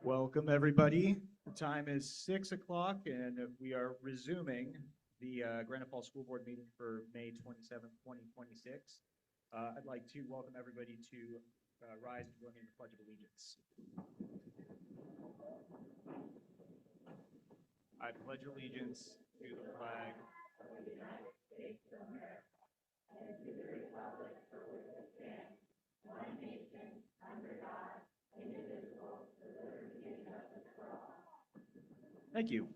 Welcome, everybody. The time is 6 o'clock, and we are resuming the Granite Falls School Board meeting for May 27th, 2026. I'd like to welcome everybody to rise and join me in the Pledge of Allegiance. I pledge allegiance to the flag of the United States of America and to the republic for which it stands, one nation, under God, indivisible, with liberty and justice for all. Thank you.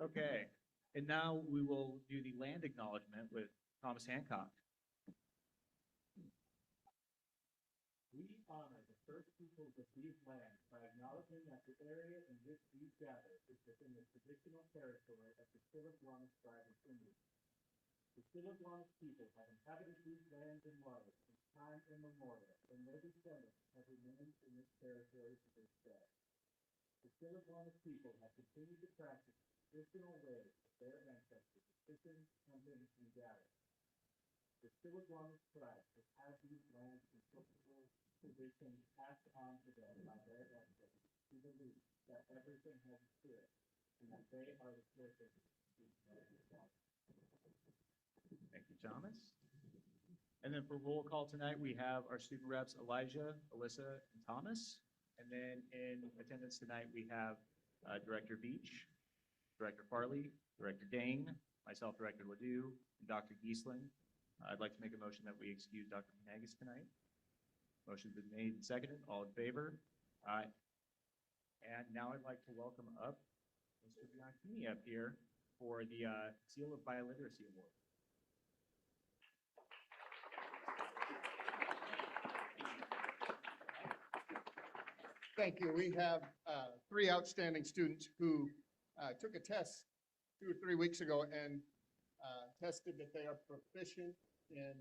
Okay, and now we will do the land acknowledgement with Thomas Hancock. We honor the first peoples of these lands by acknowledging that the area in which these gather is within the traditional territory of the Stillaguamish tribe of Indians. The Stillaguamish people have inhabited these lands and waters since time immemorial, and their descendants have remained in this territory to this day. The Stillaguamish people have continued to practice traditional ways of their ancestors of fishing, hunting, and gathering. The Stillaguamish tribe has had these lands in cultural traditions passed on to them by their ancestors who believe that everything has a spirit and that they are the caretakers of these lands. Thank you, Thomas. And then for roll call tonight, we have our student reps Elijah, Alyssa, and Thomas. And then in attendance tonight, we have Director Beach, Director Farley, Director Dane, myself, Director Ledoux, and Dr. Giesling. I'd like to make a motion that we excuse Dr. Panagas tonight. Motion's been made and seconded. All in favor? Aye. And now I'd like to welcome up Mr. Bianchini up here for the Seal of Biliteracy Award. Thank you. We have three outstanding students who took a test 2 or 3 weeks ago and tested that they are proficient in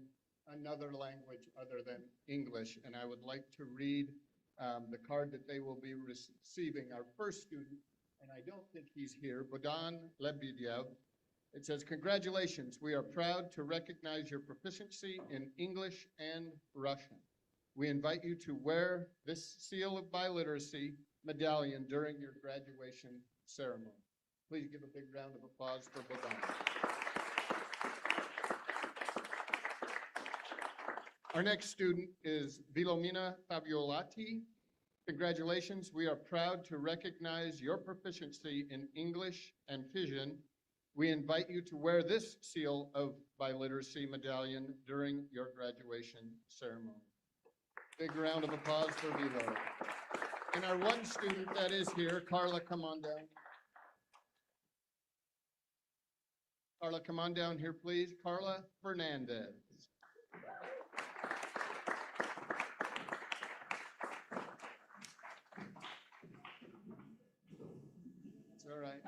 another language other than English. And I would like to read the card that they will be receiving. Our first student, and I don't think he's here, Bodan Lebediev. It says, "Congratulations. We are proud to recognize your proficiency in English and Russian. We invite you to wear this Seal of Biliteracy medallion during your graduation ceremony." Please give a big round of applause for Bodan. Our next student is Vilomina Fabiolati. Congratulations. We are proud to recognize your proficiency in English and Fission. We invite you to wear this Seal of Biliteracy medallion during your graduation ceremony. Big round of applause for Vilo. And our one student that is here, Carla, come on down. Carla, come on down here, please. Carla Fernandez. It's all right.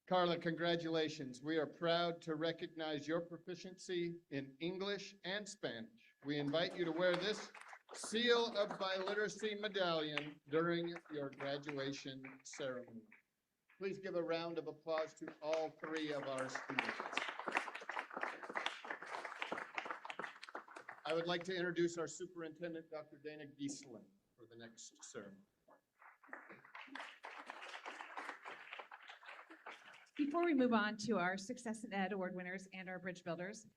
Carla, congratulations. We are proud to recognize your proficiency in English and Spanish. We invite you to wear this Seal of Biliteracy medallion during your graduation ceremony. Please give a round of applause to all three of our students. I would like to introduce our superintendent, Dr. Dana Giesling, for the next ceremony. Before we move on to our Success in Ed Award winners and our bridge builders,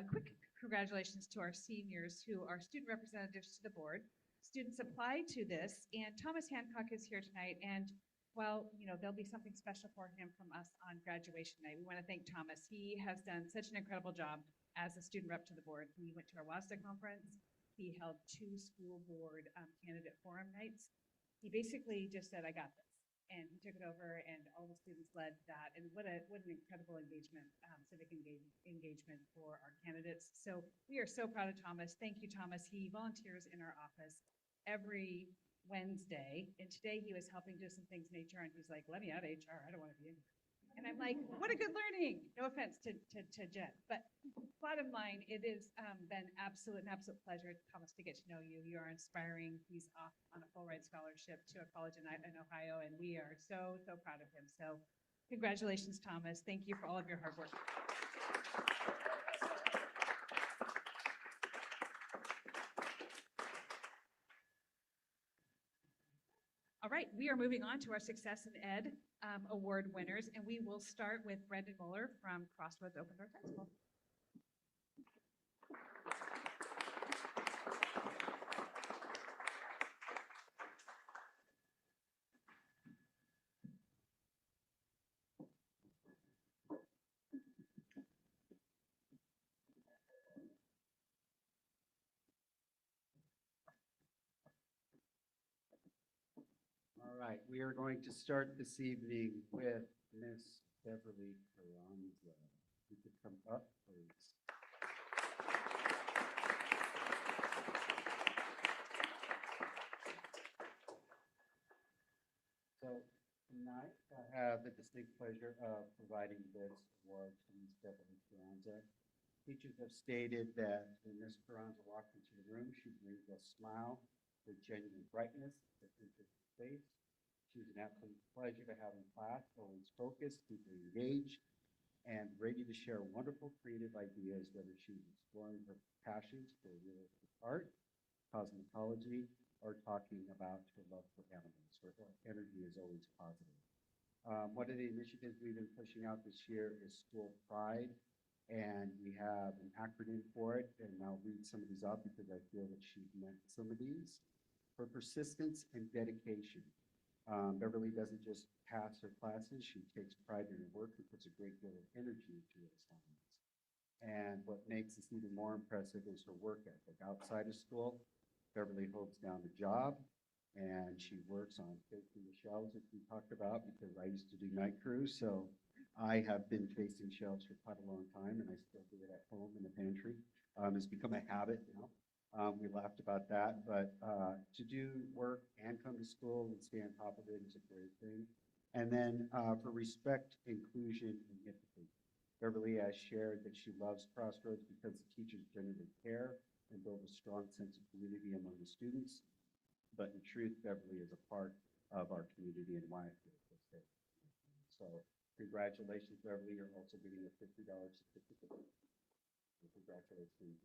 quick congratulations to our seniors who are student representatives to the board. Students applied to this, and Thomas Hancock is here tonight. And while there'll be something special for him from us on graduation night, we want to thank Thomas. He has done such an incredible job as a student rep to the board. He went to our WASDA conference. He held 2 school board candidate forum nights. He basically just said, "I got this." And he took it over, and all the students led that. And what an incredible engagement, civic engagement for our candidates. So we are so proud of Thomas. Thank you, Thomas. He volunteers in our office every Wednesday, and today he was helping do some things in HR, and he's like, "Let me out of HR. I don't want to be in here." And I'm like, "What a good learning." No offense to Jen, but bottom line, it has been an absolute pleasure, Thomas, to get to know you. You are inspiring. He's off on a full ride scholarship to a college in Ohio, and we are so proud of him. So congratulations, Thomas. Thank you for all of your hard work. All right, we are moving on to our Success in Ed Award winners, and we will start with Brendan Mueller from Crossroads Open Door High School. All right, we are going to start this evening with Miss Beverly Carranza. You could come up, please. So tonight, I have the distinct pleasure of providing this award to Miss Beverly Carranza. Teachers have stated that when Miss Carranza walked into the room, she brings a smile with genuine brightness that enters her face. She was an absolute pleasure to have in class, always focused, deeply engaged, and ready to share wonderful creative ideas, whether she was exploring her passions for realistic art, cosmetology, or talking about her love for animals. Her energy is always positive. One of the initiatives we've been pushing out this year is School Pride, and we have an acronym for it, and I'll read some of these out because I feel that she meant some of these. For persistence and dedication. Beverly doesn't just pass her classes, she takes pride in her work and puts a great deal of energy into her assignments. And what makes this even more impressive is her work ethic. Outside of school, Beverly holds down a job, and she works on facing the shelves, as we talked about, because I used to do night crews, so I have been facing shelves for quite a long time, and I still do it at home in the pantry. It's become a habit now. We laughed about that, but to do work and come to school and stay on top of it is a great thing. And then for respect, inclusion, and empathy. Beverly has shared that she loves Crossroads because the teachers genuinely care and build a strong sense of community among the students. But in truth, Beverly is a part of our community and why I feel so safe. So congratulations, Beverly. You're also getting a $50 certificate. So congratulations.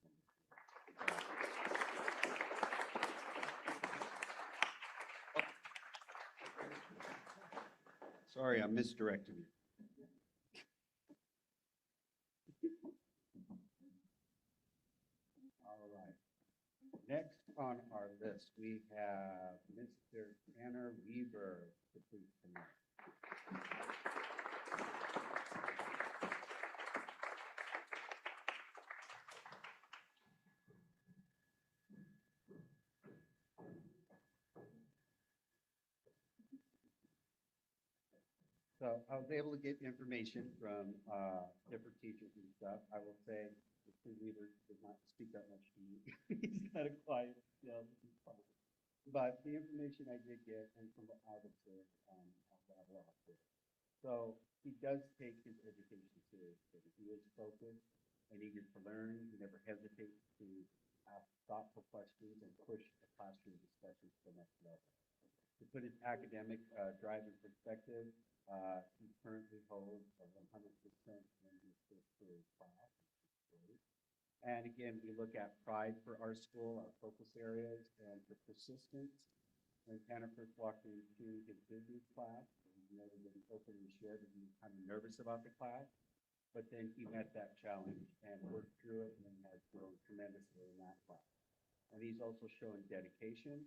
Sorry, I'm misdirecting you. All right. Next on our list, we have Mr. Tanner Weaver. Please come up. So I was able to get information from different teachers and stuff. I will say Mr. Weaver did not speak that much to me. He's not a quiet, but the information I did get and from what I've observed, I'll rattle off here. So he does take his education seriously. He is focused and eager to learn. He never hesitates to ask thoughtful questions and push the classroom discussion to the next level. To put his academic drive in perspective, he currently holds a 100% in his history class. And again, we look at pride for our school, our focus areas, and for persistence. When Tanner first walked into his business class, he noted that he openly shared that he was kind of nervous about the class, but then he met that challenge and worked through it and has grown tremendously in that class. And he's also shown dedication,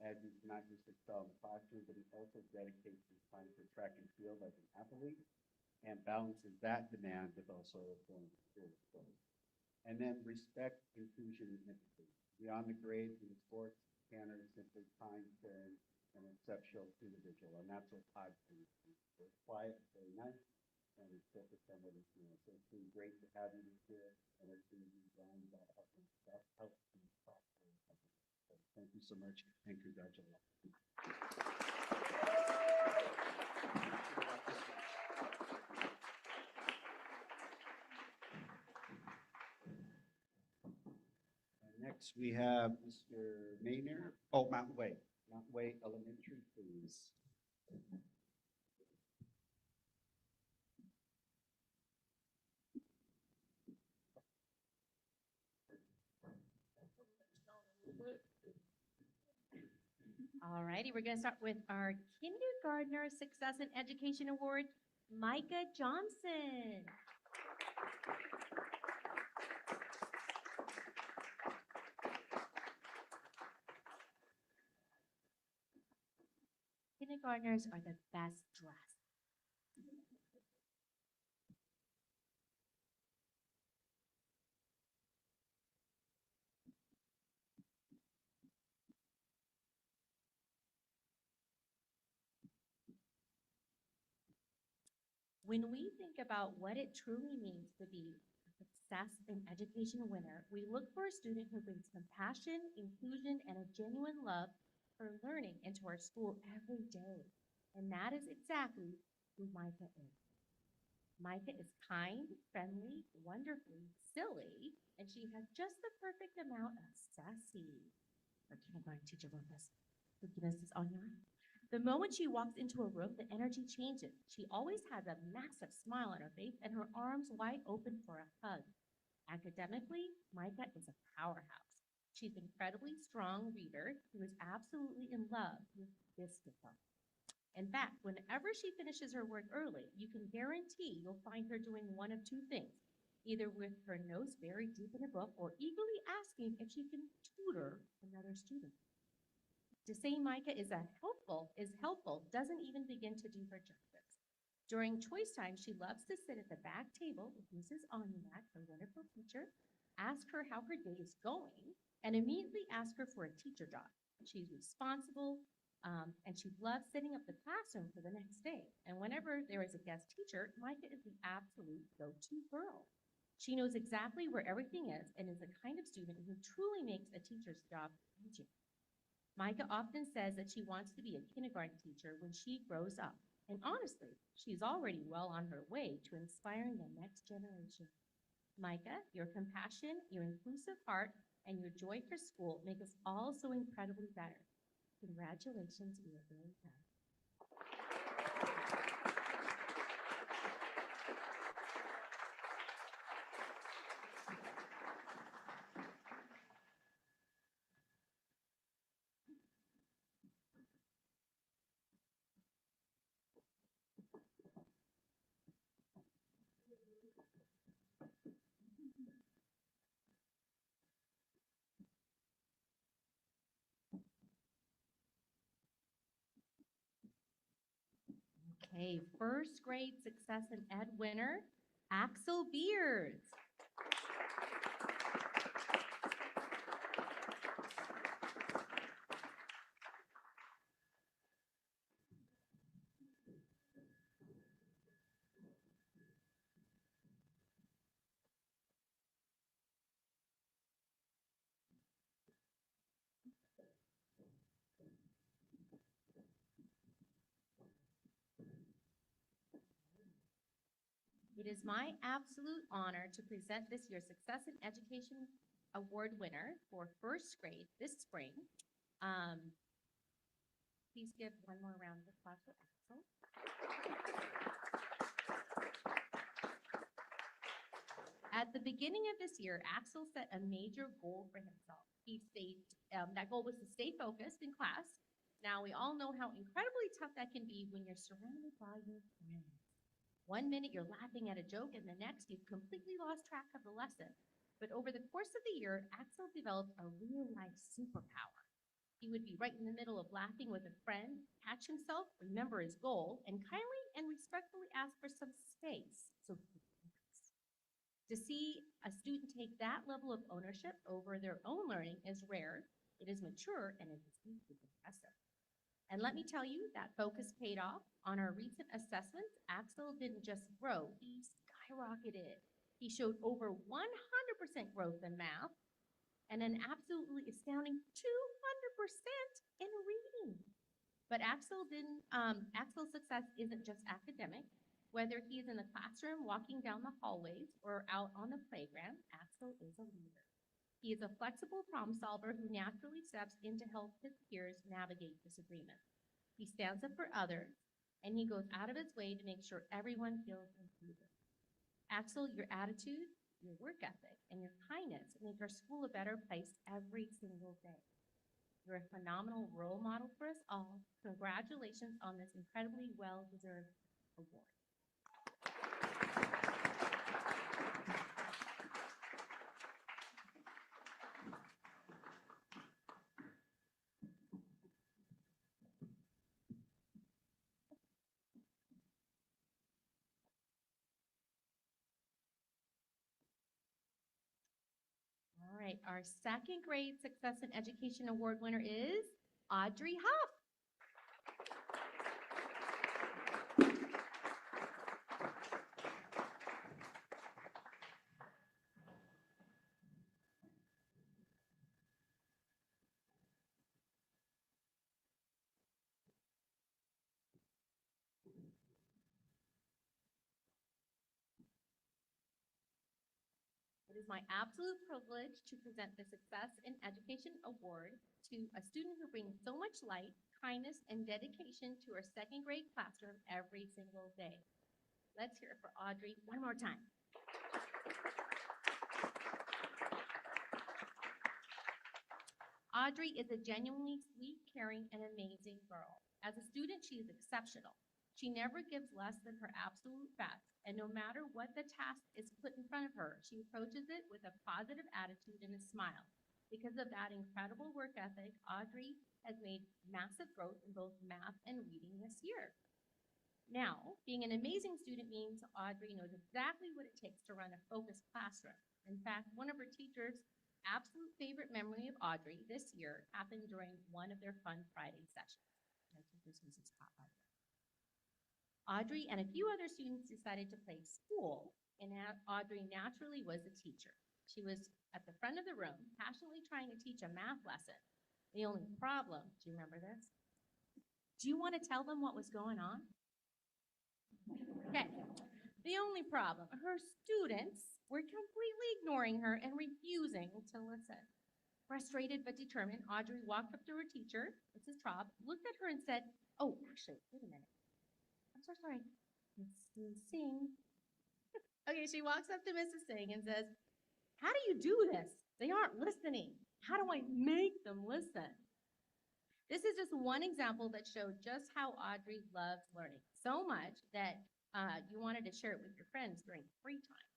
as he's not just excel in the classroom, but he also dedicates his time for track and field as an athlete and balances that demand with also going to school. And then respect, inclusion, and empathy. Beyond the grades in sports, Tanner is simply kind, caring, and exceptional individual, and that's what Todd brings. Very quiet, very nice, and he's focused on what he's doing. So it's been great to have you here, and it's been done that helps you prosper. So thank you so much, and congratulations. Next, we have Mr. Maynard. Oh, Mountain Way Elementary, please. All righty, we're going to start with our Kindergartner Success in Education Award, Micah Johnson. Kindergartners are the best dressed. When we think about what it truly means to be a success in education winner, we look for a student who brings compassion, inclusion, and a genuine love for learning into our school every day. And that is exactly who Micah is. Micah is kind, friendly, wonderfully silly, and she has just the perfect amount of sassy. Our kindergarten teacher wrote this. Forgiveness is on your own. The moment she walks into a room, the energy changes. She always has a massive smile on her face and her arms wide open for a hug. Academically, Micah is a powerhouse. She's an incredibly strong reader who is absolutely in love with this discipline. In fact, whenever she finishes her work early, you can guarantee you'll find her doing one of two things, either with her nose very deep in a book or eagerly asking if she can tutor another student. To say Micah is helpful doesn't even begin to do her justice. During choice time, she loves to sit at the back table with Mrs. Onymak, her wonderful teacher, ask her how her day is going, and immediately ask her for a teacher job. She's responsible, and she loves setting up the classroom for the next day. And whenever there is a guest teacher, Micah is the absolute go-to girl. She knows exactly where everything is and is the kind of student who truly makes a teacher's job easier. Micah often says that she wants to be a kindergarten teacher when she grows up. And honestly, she's already well on her way to inspiring the next generation. Micah, your compassion, your inclusive heart, and your joy for school make us all so incredibly better. Congratulations, we are very proud. Okay, first grade Success in Ed winner, Axel Beards. It is my absolute honor to present this year's Success in Education Award winner for first grade this spring. Please give one more round of applause for Axel. At the beginning of this year, Axel set a major goal for himself. That goal was to stay focused in class, Now, we all know how incredibly tough that can be when you're surrounded by your friends. One minute you're laughing at a joke, and the next you've completely lost track of the lesson. But over the course of the year, Axel developed a real-life superpower. He would be right in the middle of laughing with a friend, catch himself, remember his goal, and kindly and respectfully ask for some space so he could focus. To see a student take that level of ownership over their own learning is rare, it is mature, and it is deeply impressive. And let me tell you, that focus paid off. On our recent assessments, Axel didn't just grow, he skyrocketed. He showed over 100% growth in math and an absolutely astounding 200% in reading. But Axel's success isn't just academic. Whether he's in the classroom, walking down the hallways, or out on the playground, Axel is a leader. He is a flexible problem solver who naturally steps in to help his peers navigate disagreements. He stands up for others, and he goes out of his way to make sure everyone feels included. Axel, your attitude, your work ethic, and your kindness make our school a better place every single day. You're a phenomenal role model for us all. Congratulations on this incredibly well-deserved award. All right, our second grade Success in Education Award winner is Audrey Huff. It is my absolute privilege to present the Success in Education Award to a student who brings so much light, kindness, and dedication to our second grade classroom every single day. Let's hear it for Audrey one more time. Audrey is a genuinely sweet, caring, and amazing girl. As a student, she is exceptional. She never gives less than her absolute best, and no matter what the task is put in front of her, she approaches it with a positive attitude and a smile. Because of that incredible work ethic, Audrey has made massive growth in both math and reading this year. Now, being an amazing student means Audrey knows exactly what it takes to run a focused classroom. In fact, one of her teachers' absolute favorite memory of Audrey this year happened during one of their Fun Friday sessions. My teacher's Mrs. Scott, by the way. Audrey and a few other students decided to play school, and Audrey naturally was a teacher. She was at the front of the room, passionately trying to teach a math lesson. The only problem, do you remember this? Do you want to tell them what was going on? Okay. The only problem, her students were completely ignoring her and refusing to listen. Frustrated but determined, Audrey walked up to her teacher, Mrs. Traub, looked at her and said, "Oh, actually, wait a minute. I'm so sorry. Mrs. Singh." Okay, she walks up to Mrs. Singh and says, "How do you do this? They aren't listening. How do I make them listen?" This is just one example that showed just how Audrey loves learning so much that you wanted to share it with your friends during free time.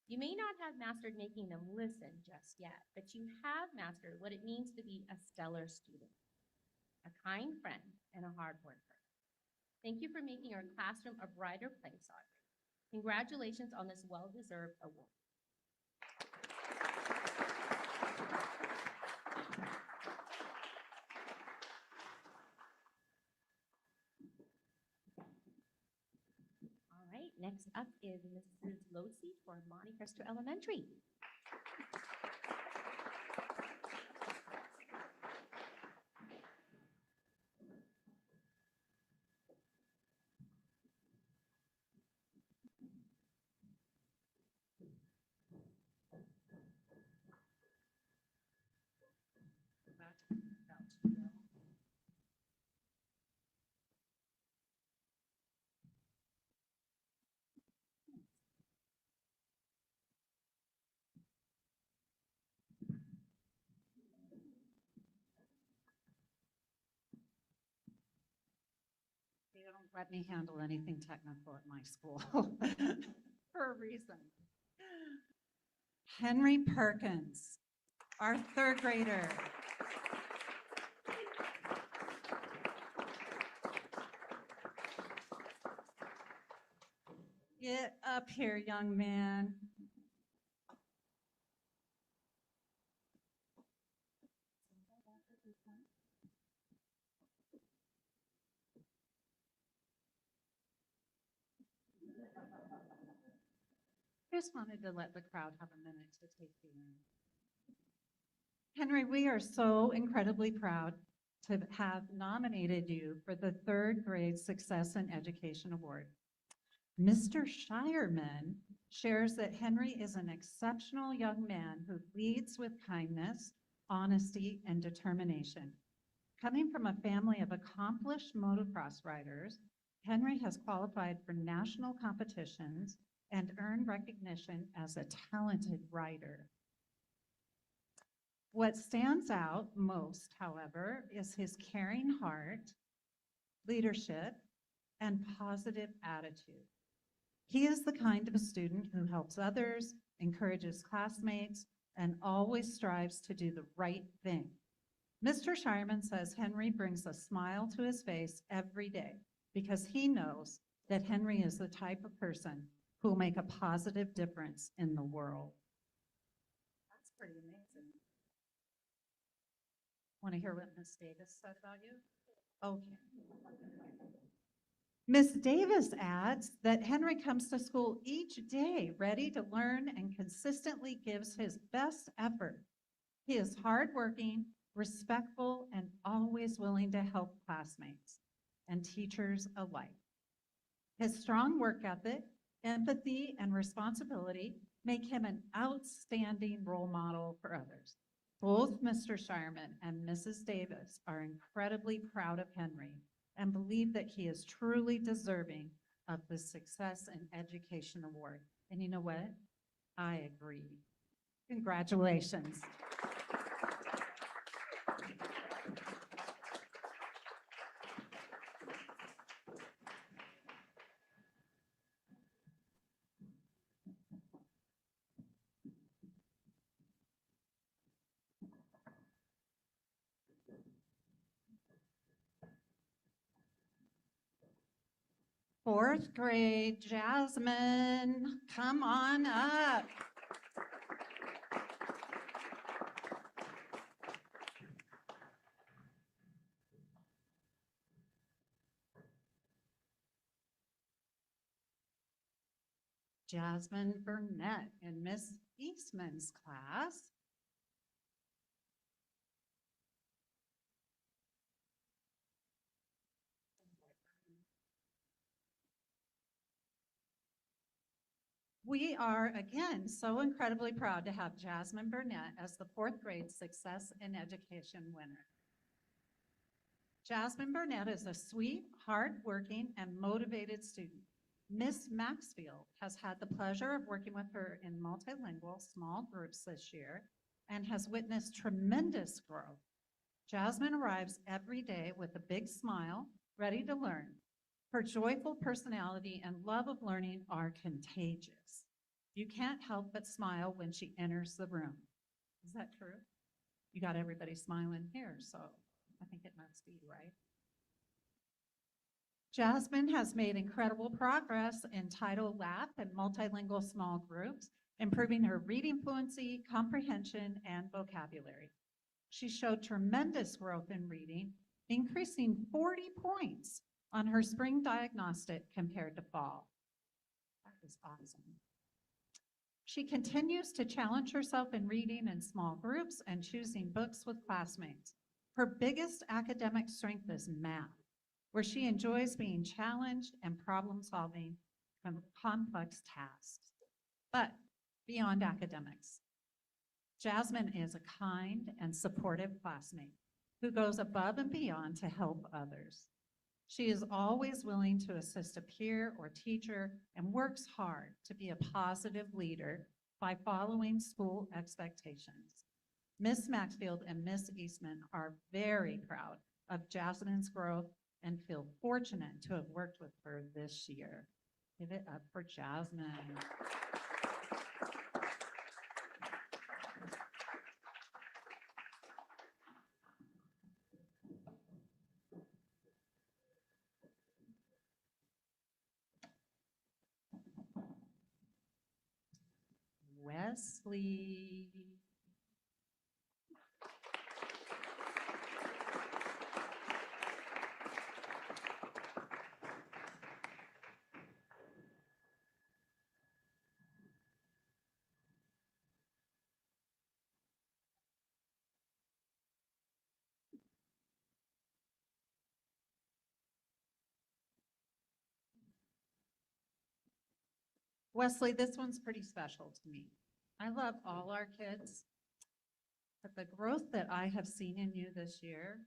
You may not have mastered making them listen just yet, but you have mastered what it means to be a stellar student, a kind friend, and a hard worker. Thank you for making our classroom a brighter place, Audrey. Congratulations on this well-deserved award. All right, next up is Mrs. Losi for Monte Cristo Elementary. let me handle anything technical at my school for a reason. Henry Perkins, our third grader. Get up here, young man. Just wanted to let the crowd have a minute to take you in. Henry, we are so incredibly proud to have nominated you for the third grade Success in Education Award. Mr. Shireman shares that Henry is an exceptional young man who leads with kindness, honesty, and determination. Coming from a family of accomplished motocross riders, Henry has qualified for national competitions and earned recognition as a talented rider. What stands out most, however, is his caring heart, leadership, and positive attitude. He is the kind of a student who helps others, encourages classmates, and always strives to do the right thing. Mr. Shireman says Henry brings a smile to his face every day because he knows that Henry is the type of person who will make a positive difference in the world. That's pretty amazing. Want to hear what Ms. Davis said about you? Okay. Ms. Davis adds that Henry comes to school each day ready to learn and consistently gives his best effort. He is hardworking, respectful, and always willing to help classmates and teachers alike. His strong work ethic, empathy, and responsibility make him an outstanding role model for others. Both Mr. Shireman and Mrs. Davis are incredibly proud of Henry and believe that he is truly deserving of the Success in Education Award. And you know what? I agree. Congratulations. Fourth grade, Jasmine, come on up. Jasmine Burnett in Miss Eastman's class. We are, again, so incredibly proud to have Jasmine Burnett as the fourth grade Success in Education winner. Jasmine Burnett is a sweet, hardworking, and motivated student. Miss Maxfield has had the pleasure of working with her in multilingual small groups this year and has witnessed tremendous growth. Jasmine arrives every day with a big smile, ready to learn. Her joyful personality and love of learning are contagious. You can't help but smile when she enters the room. Is that true? You got everybody smiling here, so I think it must be, right? Jasmine has made incredible progress in Title Lab and multilingual small groups, improving her reading fluency, comprehension, and vocabulary. She showed tremendous growth in reading, increasing 40 points on her spring diagnostic compared to fall. That is awesome. She continues to challenge herself in reading in small groups and choosing books with classmates. Her biggest academic strength is math, where she enjoys being challenged and problem-solving complex tasks. But beyond academics, Jasmine is a kind and supportive classmate who goes above and beyond to help others. She is always willing to assist a peer or teacher and works hard to be a positive leader by following school expectations. Miss Maxfield and Miss Eastman are very proud of Jasmine's growth and feel fortunate to have worked with her this year. Give it up for Jasmine. Wesley. Wesley, this one's pretty special to me. I love all our kids, but the growth that I have seen in you this year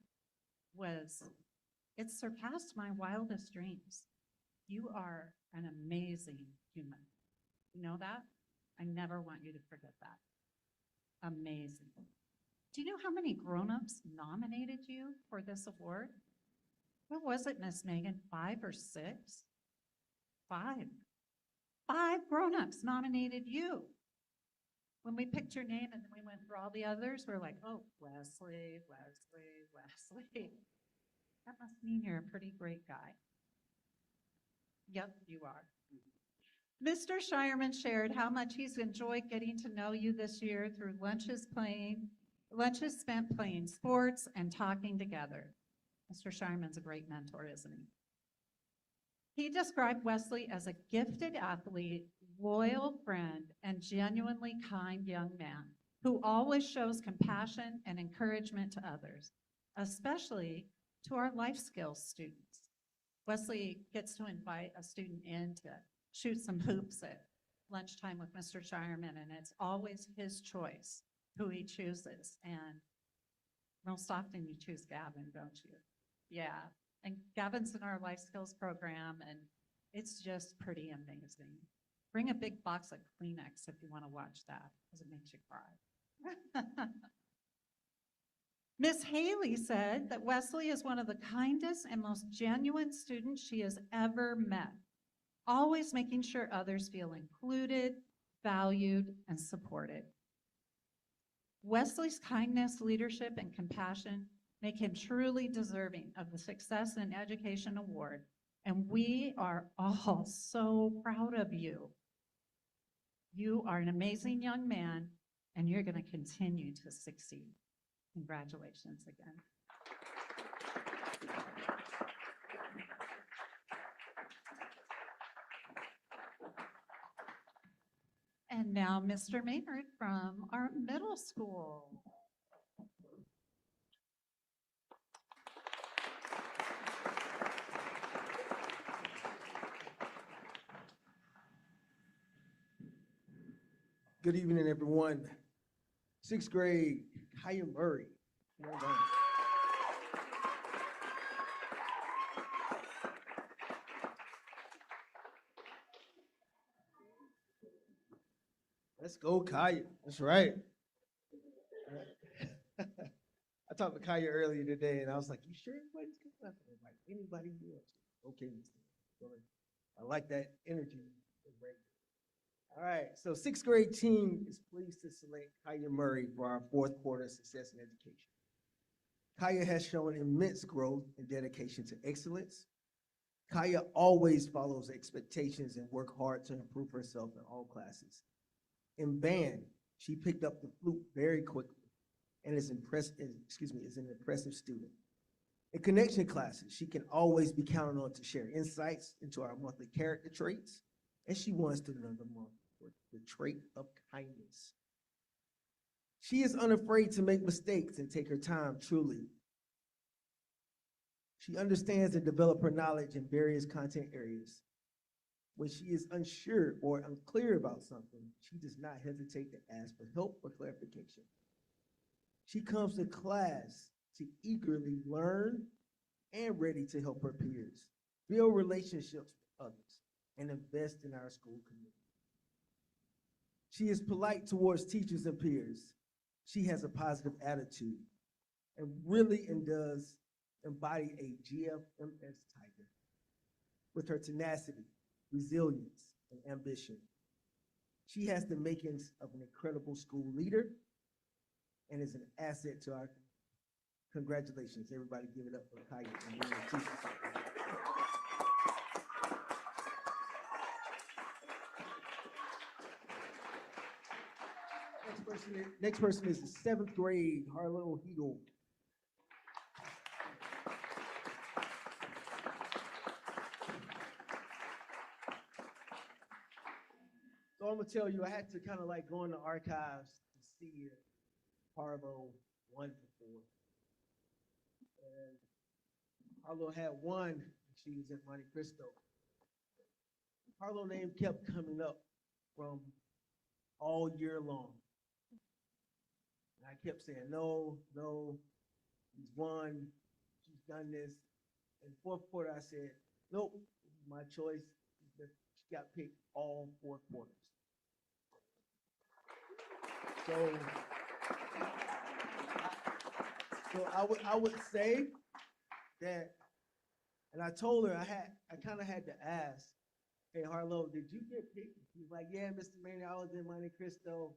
it surpassed my wildest dreams. You are an amazing human. You know that? I never want you to forget that. Amazing. Do you know how many grown-ups nominated you for this award? What was it, Miss Megan? 5 or 6? 5. 5 grown-ups nominated you. When we picked your name and then we went through all the others, we're like, oh, Wesley, Wesley, Wesley. That must mean you're a pretty great guy. Yep, you are. Mr. Shireman shared how much he's enjoyed getting to know you this year through lunches spent playing sports and talking together. Mr. Shireman's a great mentor, isn't he? He described Wesley as a gifted athlete, loyal friend, and genuinely kind young man who always shows compassion and encouragement to others, especially to our life skills students. Wesley gets to invite a student in to shoot some hoops at lunchtime with Mr. Shireman, and it's always his choice who he chooses. And most often you choose Gavin, don't you? Yeah. And Gavin's in our life skills program, and it's just pretty amazing. Bring a big box of Kleenex if you want to watch that, because it makes you cry. Miss Haley said that Wesley is one of the kindest and most genuine students she has ever met, always making sure others feel included, valued, and supported. Wesley's kindness, leadership, and compassion make him truly deserving of the Success in Education Award, and we are all so proud of you. You are an amazing young man, and you're going to continue to succeed. Congratulations again. And now Mr. Maynard from our middle school. Good evening, everyone. 6th grade, Kaya Murray. Well done. Let's go, Kaya. That's right. I talked to Kaya earlier today, and I was like, "You sure everybody's coming up?" Like, anybody else? Okay, I like that energy. All right, so 6th grade team is pleased to select Kaya Murray for our 4th quarter Success in Education. Kaya has shown immense growth and dedication to excellence. Kaya always follows expectations and works hard to improve herself in all classes. In band, she picked up the flute very quickly and is an impressive student. In connection classes, she can always be counted on to share insights into our monthly character traits, and she won Student of the Month for the trait of kindness. She is unafraid to make mistakes and take her time truly. She understands and develops her knowledge in various content areas. When she is unsure or unclear about something, she does not hesitate to ask for help or clarification. She comes to class to eagerly learn and ready to help her peers, build relationships with others, and invest in our school community. She is polite towards teachers and peers. She has a positive attitude and really does embodied a GFMS tiger. With her tenacity, resilience, and ambition, she has the makings of an incredible school leader and is an asset to our. Congratulations, everybody give it up for Kaya and being a teacher. Next person is the 7th grade, Harlow Heedle. So I'm gonna tell you, I had to kind of like go in the archives to see if Harlow won before. And Harlow had won when she was at Monte Cristo. Harlow name kept coming up from all year long. And I kept saying, no, no, he's won, she's done this. In fourth quarter, I said, nope, my choice. She got picked all 4 quarters. So I would say that, and I told her I kind of had to ask, hey Harlow, did you get picked? She's like, yeah, Mr. Manning, I was in Monte Cristo.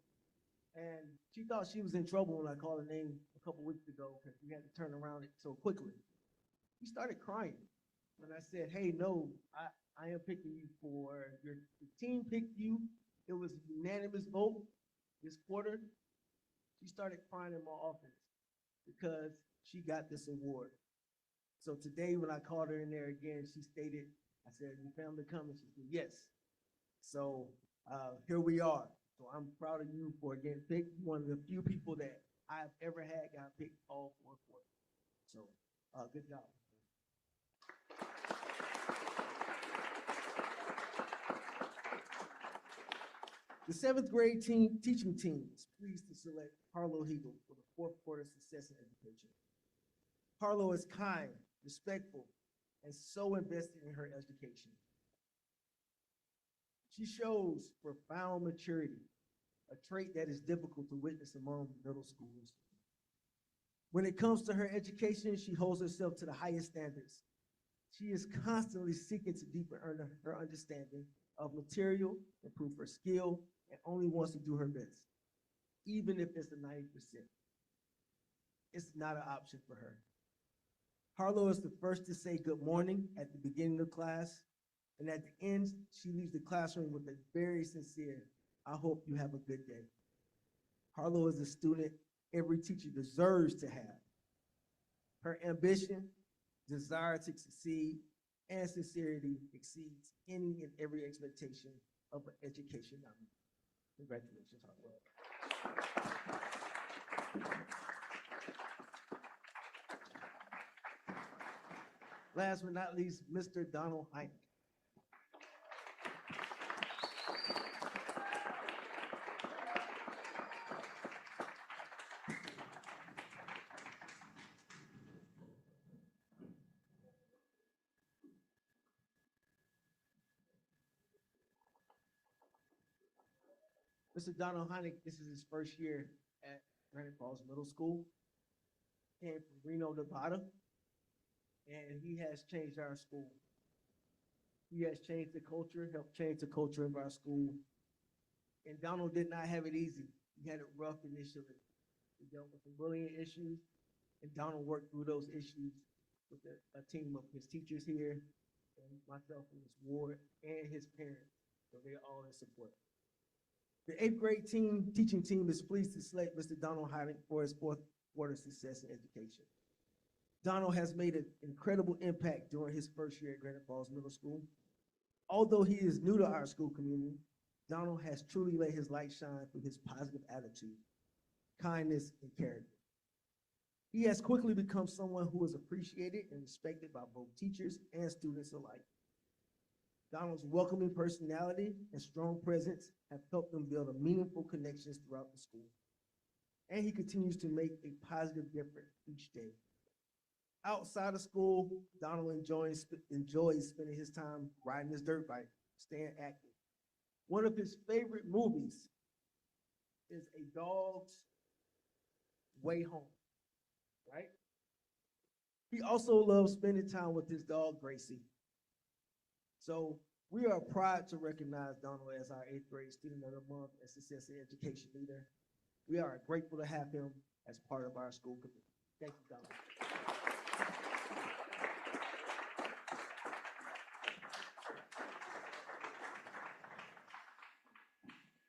And she thought she was in trouble when I called her name a couple weeks ago because we had to turn around it so quickly. She started crying when I said, hey, no, I am picking you for the team picked you. It was a unanimous vote this quarter. She started crying in my office because she got this award. So today when I called her in there again, she stated, I said, your family coming? She said, yes. So here we are. So I'm proud of you for getting picked. You're one of the few people that I've ever had got picked all 4 quarters. So good job. The 7th grade teaching team is pleased to select Harlow Heagle for the 4th quarter success in education. Harlow is kind, respectful, and so invested in her education. She shows profound maturity, a trait that is difficult to witness among middle schoolers. When it comes to her education, she holds herself to the highest standards. She is constantly seeking to deepen her understanding of material, improve her skill, and only wants to do her best, even if it's a 90%. It's not an option for her. Harlow is the first to say good morning at the beginning of class, and at the end, she leaves the classroom with a very sincere, I hope you have a good day. Harlow is a student every teacher deserves to have. Her ambition, desire to succeed, and sincerity exceeds any and every expectation of an education nominee. Congratulations, Harlow. Last but not least, Mr. Donald Heineck. Mr. Donald Heineck, this is his first year at Granite Falls Middle School. Came from Reno, Nevada, and he has changed our school. He has changed the culture, helped change the culture of our school. And Donald did not have it easy. He had it rough initially. He dealt with some bullying issues, and Donald worked through those issues with a team of his teachers here, and myself and his ward, and his parents. So they're all in support. The 8th grade teaching team is pleased to select Mr. Donald Heineck for his 4th quarter success in education. Donald has made an incredible impact during his first year at Granite Falls Middle School. Although he is new to our school community, Donald has truly let his light shine through his positive attitude, kindness, and character. He has quickly become someone who is appreciated and respected by both teachers and students alike. Donald's welcoming personality and strong presence have helped them build meaningful connections throughout the school. And he continues to make a positive difference each day. Outside of school, Donald enjoys spending his time riding his dirt bike, staying active. One of his favorite movies is A Dog's Way Home, right? He also loves spending time with his dog, Gracie. So we are proud to recognize Donald as our eighth grade Student of the Month and Success in Education leader. We are grateful to have him as part of our school committee. Thank you, Donald.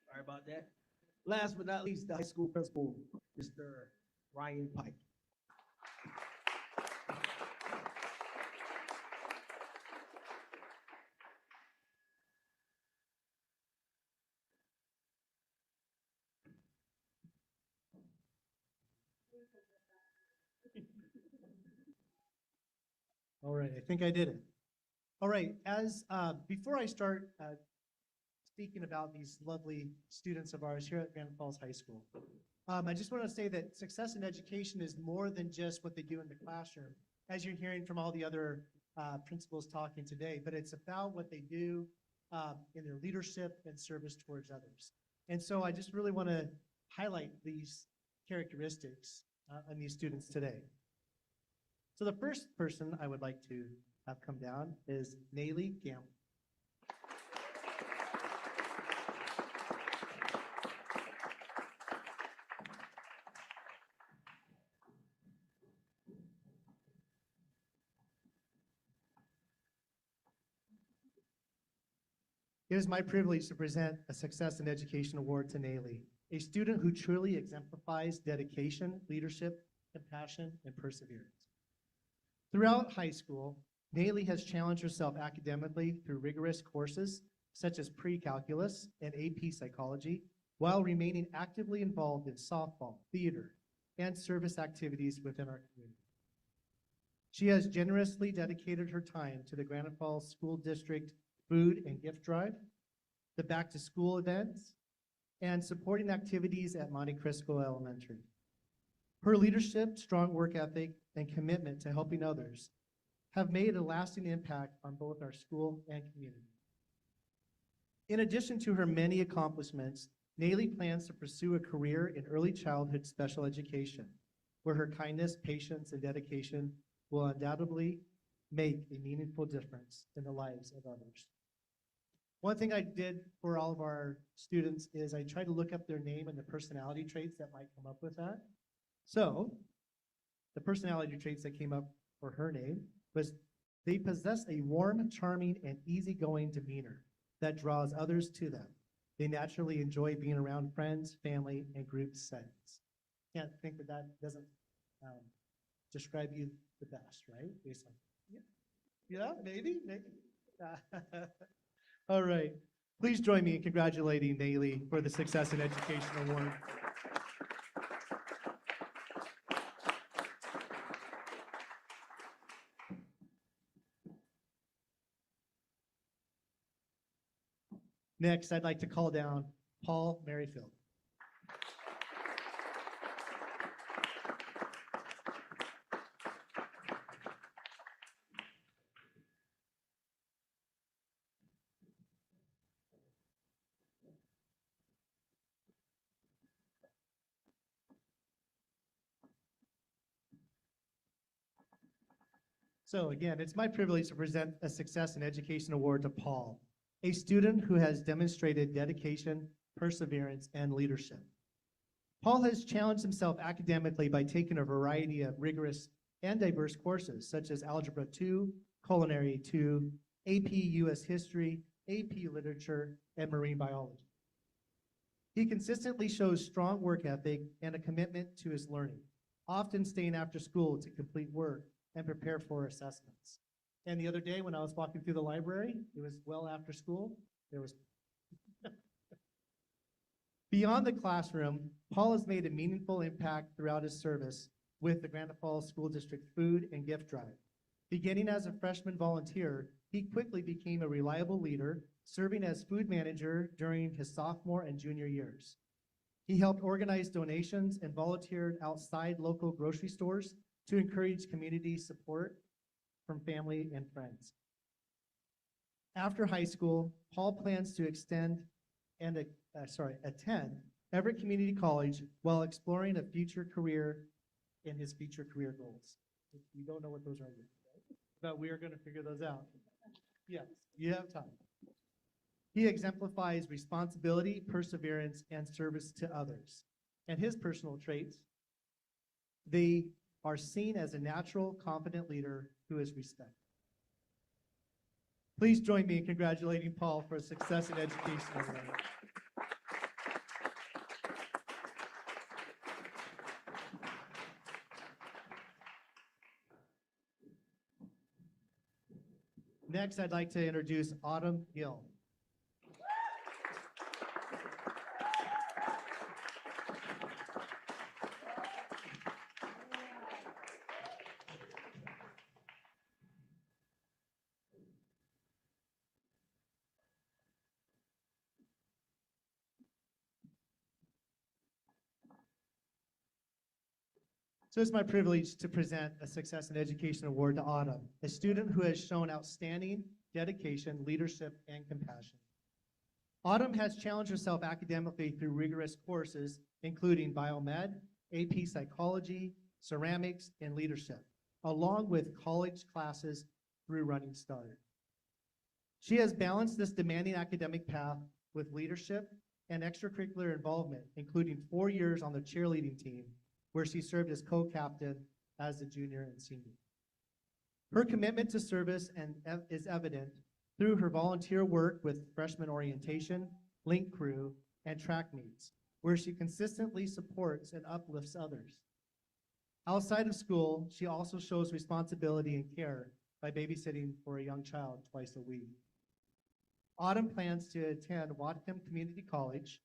Sorry about that. Last but not least, the high school principal, Mr. Ryan Pike. All right, I think I did it. All right, before I start speaking about these lovely students of ours here at Grand Falls High School, I just want to say that success in education is more than just what they do in the classroom, as you're hearing from all the other principals talking today, but it's about what they do in their leadership and service towards others. And so I just really want to highlight these characteristics in these students today. So the first person I would like to have come down is Nayli Gamble. It is my privilege to present a Success in Education Award to Nayli, a student who truly exemplifies dedication, leadership, compassion, and perseverance. Throughout high school, Nayli has challenged herself academically through rigorous courses such as pre-calculus and AP psychology, while remaining actively involved in softball, theater, and service activities within our community. She has generously dedicated her time to the Grand Falls School District food and gift drive, the back-to-school events, and supporting activities at Monte Cristo Elementary. Her leadership, strong work ethic, and commitment to helping others have made a lasting impact on both our school and community. In addition to her many accomplishments, Nayli plans to pursue a career in early childhood special education, where her kindness, patience, and dedication will undoubtedly make a meaningful difference in the lives of others. One thing I did for all of our students is I tried to look up their name and the personality traits that might come up with that. So the personality traits that came up for her name was they possess a warm, charming, and easygoing demeanor that draws others to them. They naturally enjoy being around friends, family, and group settings. Can't think that that doesn't describe you the best, right? Based on, yeah, maybe. All right. Please join me in congratulating Nayli for the Success in Education Award. Next, I'd like to call down Paul Merrifield. So again, it's my privilege to present a Success in Education Award to Paul, a student who has demonstrated dedication, perseverance, and leadership. Paul has challenged himself academically by taking a variety of rigorous and diverse courses, such as Algebra 2, Culinary 2, AP US History, AP Literature, and Marine Biology. He consistently shows strong work ethic and a commitment to his learning, often staying after school to complete work and prepare for assessments. And the other day when I was walking through the library, it was well after school, there was Beyond the classroom, Paul has made a meaningful impact throughout his service with the Grand Falls School District Food and Gift Drive. Beginning as a freshman volunteer, he quickly became a reliable leader, serving as food manager during his sophomore and junior years. He helped organize donations and volunteered outside local grocery stores to encourage community support from family and friends. After high school, Paul plans to attend Everett Community College while exploring a future career in his future career goals. You don't know what those are yet, right? But we are going to figure those out. Yes, you have time. He exemplifies responsibility, perseverance, and service to others. And his personal traits, they are seen as a natural, confident leader who is respected. Please join me in congratulating Paul for his success in education. Next, I'd like to introduce Autumn Gill. So it's my privilege to present a Success in Education Award to Autumn, a student who has shown outstanding dedication, leadership, and compassion. Autumn has challenged herself academically through rigorous courses, including biomed, AP psychology, ceramics, and leadership, along with college classes through Running Start. She has balanced this demanding academic path with leadership and extracurricular involvement, including 4 years on the cheerleading team, where she served as co-captain as a junior and senior. Her commitment to service is evident through her volunteer work with freshman orientation, link crew, and track meets, where she consistently supports and uplifts others. Outside of school, she also shows responsibility and care by babysitting for a young child twice a week. Autumn plans to attend Watcom Community College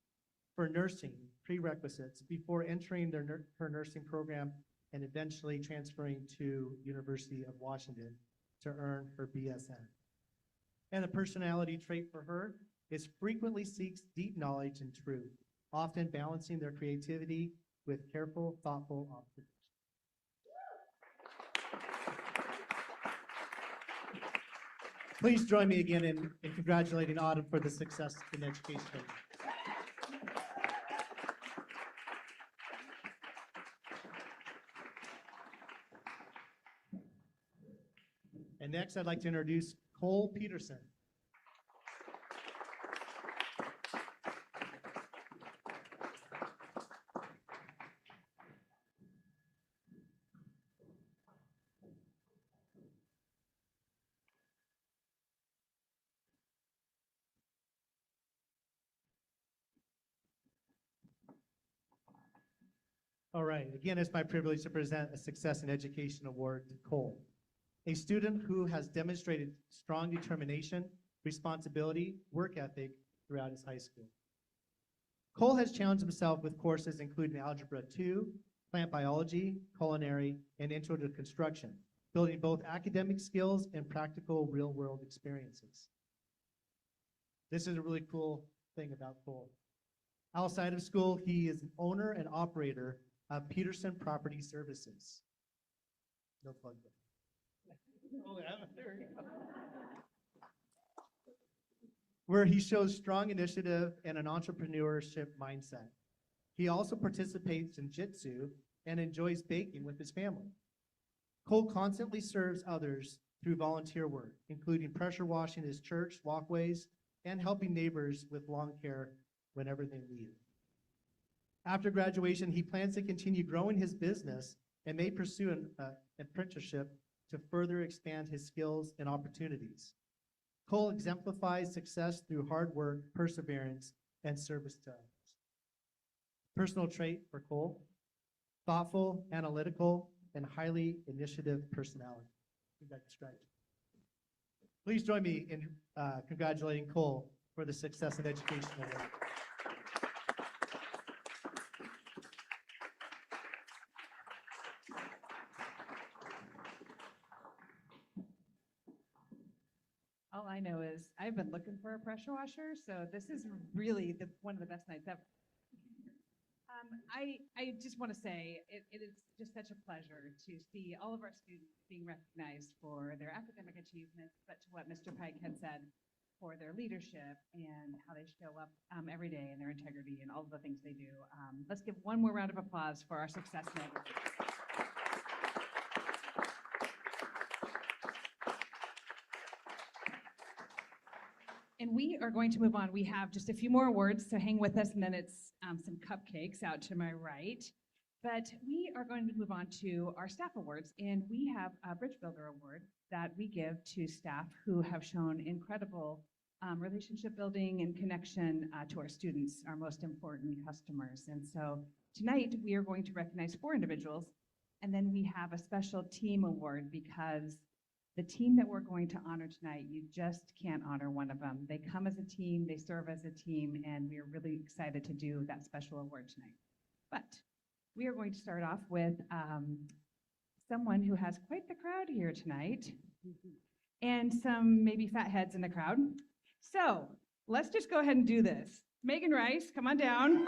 for nursing prerequisites before entering her nursing program and eventually transferring to University of Washington to earn her BSN. And a personality trait for her is frequently seeks deep knowledge and truth, often balancing their creativity with careful, thoughtful observation. Please join me again in congratulating Autumn for the success in education. And next, I'd like to introduce Cole Peterson. All right, again, it's my privilege to present a Success in Education Award to Cole, a student who has demonstrated strong determination, responsibility, work ethic throughout his high school. Cole has challenged himself with courses including Algebra 2, Plant Biology, Culinary, and Intro to Construction, building both academic skills and practical real-world experiences. This is a really cool thing about Cole. Outside of school, he is an owner and operator of Peterson Property Services. No plug there. Oh, yeah, there we go. Where he shows strong initiative and an entrepreneurship mindset. He also participates in Jitsu and enjoys baking with his family. Cole constantly serves others through volunteer work, including pressure washing his church walkways and helping neighbors with lawn care whenever they need it. After graduation, he plans to continue growing his business and may pursue an apprenticeship to further expand his skills and opportunities. Cole exemplifies success through hard work, perseverance, and service to others. Personal trait for Cole: thoughtful, analytical, and highly initiative personality. Please join me in congratulating Cole for the Success in Education Award. All I know is I've been looking for a pressure washer, so this is really one of the best nights ever. I just want to say it is just such a pleasure to see all of our students being recognized for their academic achievements, but to what Mr. Pike had said, for their leadership and how they show up every day and their integrity and all of the things they do. Let's give one more round of applause for our success in education. And we are going to move on. We have just a few more awards, so hang with us, and then it's some cupcakes out to my right. But we are going to move on to our staff awards, and we have a Bridge Builder Award that we give to staff who have shown incredible relationship building and connection to our students, our most important customers. And so tonight, we are going to recognize 4 individuals, and then we have a special team award because the team that we're going to honor tonight, you just can't honor one of them. They come as a team, they serve as a team, and we are really excited to do that special award tonight. But we are going to start off with someone who has quite the crowd here tonight and some maybe fat heads in the crowd. So let's just go ahead and do this. Megan Rice, come on down.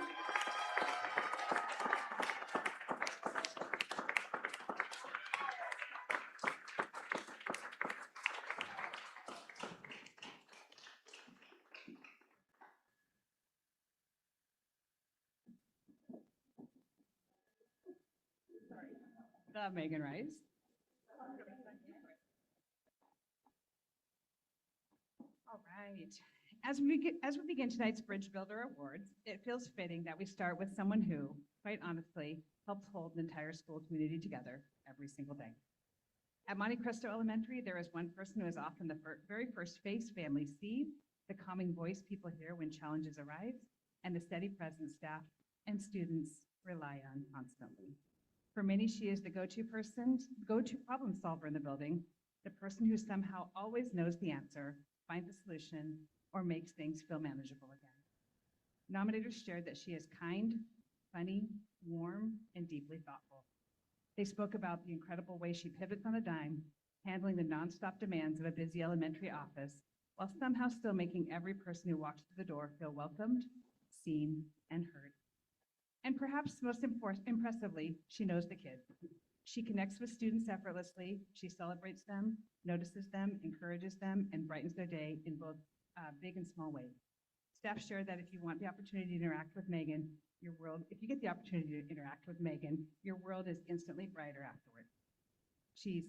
The Megan Rice. All right. As we begin tonight's Bridge Builder Awards, it feels fitting that we start with someone who, quite honestly, helps hold an entire school community together every single day. At Monte Cristo Elementary, there is one person who is often the very first face families see, the calming voice people hear when challenges arise, and the steady presence staff and students rely on constantly. For many, she is the go-to problem solver in the building, the person who somehow always knows the answer, finds a solution, or makes things feel manageable again. Nominators shared that she is kind, funny, warm, and deeply thoughtful. They spoke about the incredible way she pivots on a dime, handling the nonstop demands of a busy elementary office, while somehow still making every person who walks through the door feel welcomed, seen, and heard. And perhaps most impressively, she knows the kid. She connects with students effortlessly. She celebrates them, notices them, encourages them, and brightens their day in both big and small ways. Staff share that if you want the opportunity to interact with Megan, if you get the opportunity to interact with Megan, your world is instantly brighter afterward. She's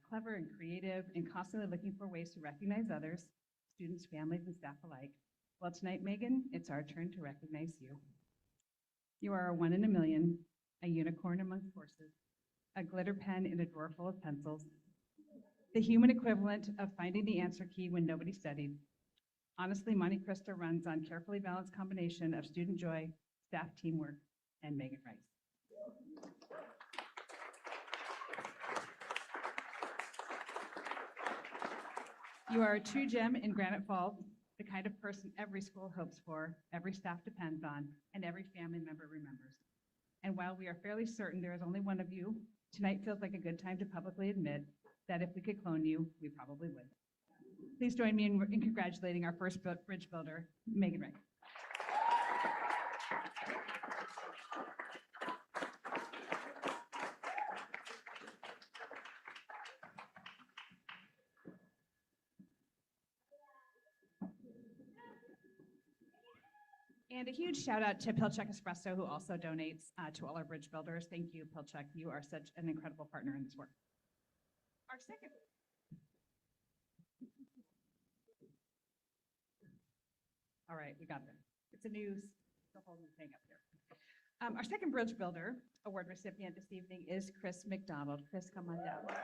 clever and creative and constantly looking for ways to recognize others, students, families, and staff alike. Well, tonight, Megan, it's our turn to recognize you. You are a 1 in a million, a unicorn amongst horses, a glitter pen in a drawer full of pencils, the human equivalent of finding the answer key when nobody studied. Honestly, Monte Cristo runs on carefully balanced combination of student joy, staff teamwork, and Megan Rice. You are a true gem in Granite Falls, the kind of person every school hopes for, every staff depends on, and every family member remembers. And while we are fairly certain there is only one of you, tonight feels like a good time to publicly admit that if we could clone you, we probably would. Please join me in congratulating our first bridge builder, Megan Rice. And a huge shout out to Pilchuck Espresso, who also donates to all our bridge builders. Thank you, Pilchuck. You are such an incredible partner in this work. Our second. All right, we got this. It's a news. The whole new thing up here. Our second Bridge Builder Award recipient this evening is Chris McDonald. Chris, come on down.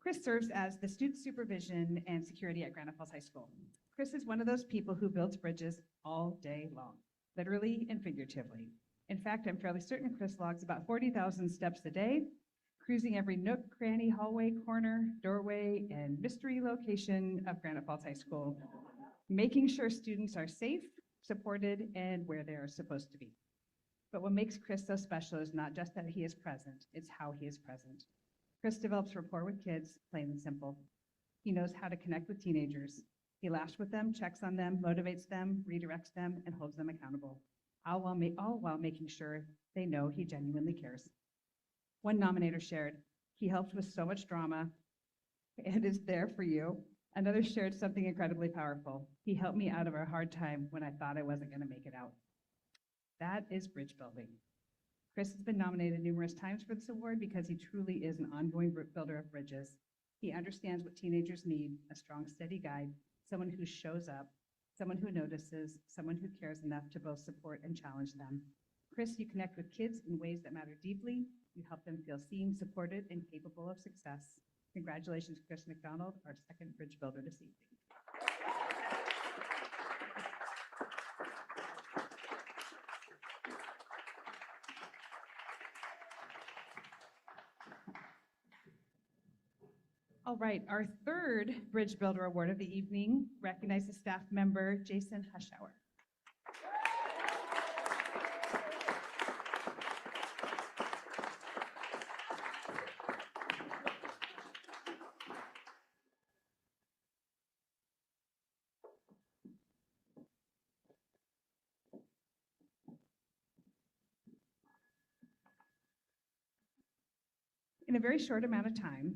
Chris serves as the student supervision and security at Granite Falls High School. Chris is one of those people who builds bridges all day long, literally and figuratively. In fact, I'm fairly certain Chris logs about 40,000 steps a day, cruising every nook, cranny, hallway, corner, doorway, and mystery location of Granite Falls High School, making sure students are safe, supported, and where they are supposed to be. But what makes Chris so special is not just that he is present, it's how he is present. Chris develops rapport with kids, plain and simple. He knows how to connect with teenagers. He laughs with them, checks on them, motivates them, redirects them, and holds them accountable, all while making sure they know he genuinely cares. One nominator shared, "He helped with so much drama and is there for you." Another shared something incredibly powerful. "He helped me out of a hard time when I thought I wasn't going to make it out." That is bridge building. Chris has been nominated numerous times for this award because he truly is an ongoing builder of bridges. He understands what teenagers need: a strong, steady guide, someone who shows up, someone who notices, someone who cares enough to both support and challenge them. Chris, you connect with kids in ways that matter deeply. You help them feel seen, supported, and capable of success. Congratulations, Chris McDonald, our second bridge builder this evening. All right, our third Bridge Builder Award of the evening recognizes staff member Jason Hushauer. In a very short amount of time,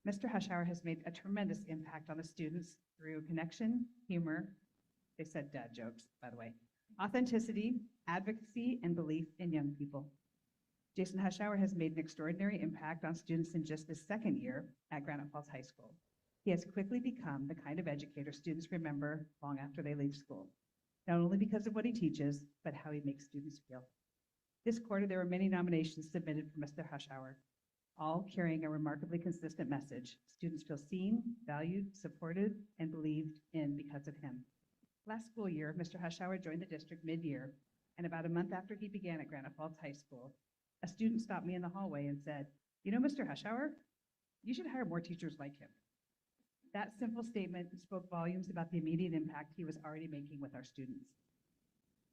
Mr. Hushauer has made a tremendous impact on the students through connection, humor, they said dad jokes, by the way, authenticity, advocacy, and belief in young people. Jason Hushauer has made an extraordinary impact on students in just his second year at Granite Falls High School. He has quickly become the kind of educator students remember long after they leave school, not only because of what he teaches, but how he makes students feel. This quarter, there were many nominations submitted for Mr. Hushauer, all carrying a remarkably consistent message. Students feel seen, valued, supported, and believed in because of him. Last school year, Mr. Hushauer joined the district mid-year, and about a month after he began at Granite Falls High School, a student stopped me in the hallway and said, "You know, Mr. Hushauer, you should hire more teachers like him." That simple statement spoke volumes about the immediate impact he was already making with our students.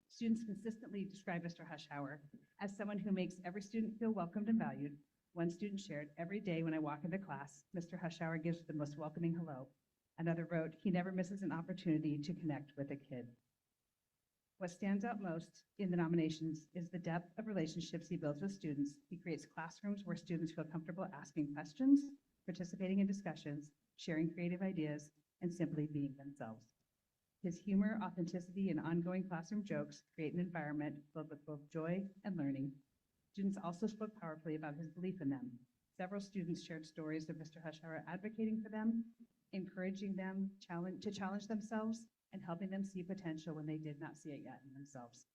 Students consistently describe Mr. Hushauer as someone who makes every student feel welcomed and valued. One student shared, "Every day when I walk into class, Mr. Hushauer gives the most welcoming hello." Another wrote, "He never misses an opportunity to connect with a kid." What stands out most in the nominations is the depth of relationships he builds with students. He creates classrooms where students feel comfortable asking questions, participating in discussions, sharing creative ideas, and simply being themselves. His humor, authenticity, and ongoing classroom jokes create an environment filled with both joy and learning. Students also spoke powerfully about his belief in them. Several students shared stories of Mr. Hushauer advocating for them, encouraging them to challenge themselves, and helping them see potential when they did not see it yet in themselves.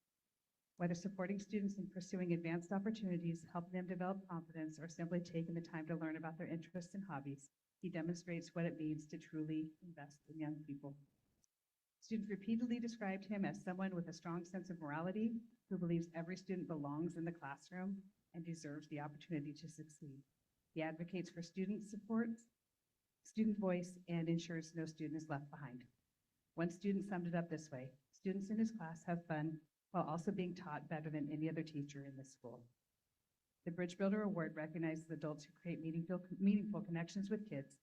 Whether supporting students in pursuing advanced opportunities, helping them develop confidence, or simply taking the time to learn about their interests and hobbies, he demonstrates what it means to truly invest in young people. Students repeatedly described him as someone with a strong sense of morality, who believes every student belongs in the classroom and deserves the opportunity to succeed. He advocates for student support, student voice, and ensures no student is left behind. One student summed it up this way: "Students in his class have fun while also being taught better than any other teacher in this school." The Bridge Builder Award recognizes adults who create meaningful connections with kids,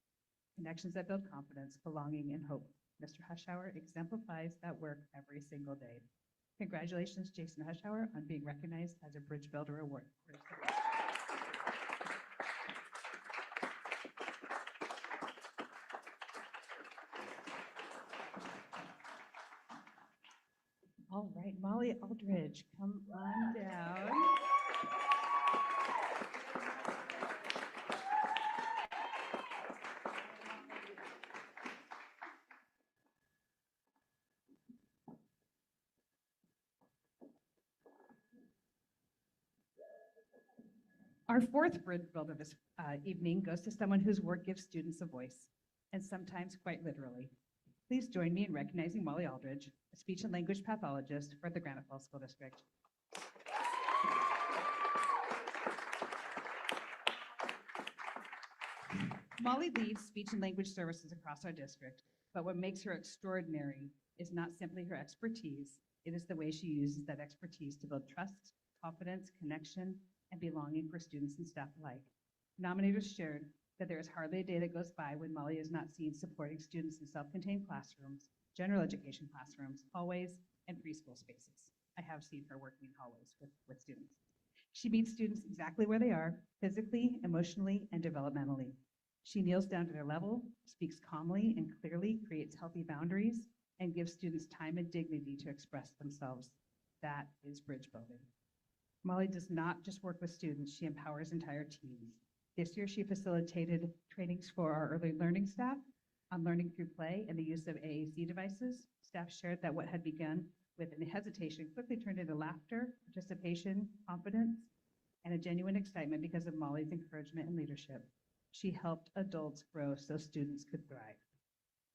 connections that build confidence, belonging, and hope. Mr. Hushauer exemplifies that work every single day. Congratulations, Jason Hushauer, on being recognized as a Bridge Builder Award. All right, Molly Aldridge, come on down. Our fourth Bridge Builder this evening goes to someone whose work gives students a voice, and sometimes quite literally. Please join me in recognizing Molly Aldridge, a speech and language pathologist for the Granite Falls School District. Molly leads speech and language services across our district, but what makes her extraordinary is not simply her expertise, it is the way she uses that expertise to build trust, confidence, connection, and belonging for students and staff alike. Nominators shared that there is hardly a day that goes by when Molly is not seen supporting students in self-contained classrooms, general education classrooms, hallways, and preschool spaces. I have seen her working in hallways with students. She meets students exactly where they are, physically, emotionally, and developmentally. She kneels down to their level, speaks calmly and clearly, creates healthy boundaries, and gives students time and dignity to express themselves. That is bridge building. Molly does not just work with students, she empowers entire teams. This year, she facilitated trainings for our early learning staff on learning through play and the use of AAC devices. Staff shared that what had begun with an hesitation quickly turned into laughter, participation, confidence, and a genuine excitement because of Molly's encouragement and leadership. She helped adults grow so students could thrive.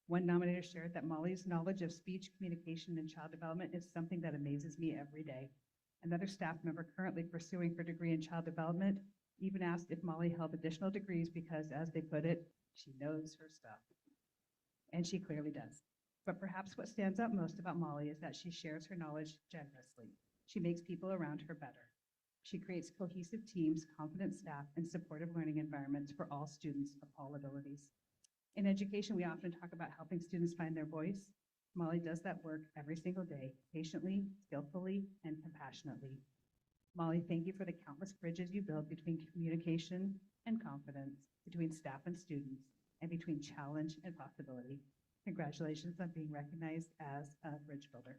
One nominator shared that Molly's knowledge of speech, communication, and child development is something that amazes me every day. Another staff member currently pursuing her degree in child development even asked if Molly held additional degrees because, as they put it, she knows her stuff. And she clearly does. But perhaps what stands out most about Molly is that she shares her knowledge generously. She makes people around her better. She creates cohesive teams, confident staff, and supportive learning environments for all students of all abilities. In education, we often talk about helping students find their voice. Molly does that work every single day, patiently, skillfully, and compassionately. Molly, thank you for the countless bridges you build between communication and confidence, between staff and students, and between challenge and possibility. Congratulations on being recognized as a bridge builder.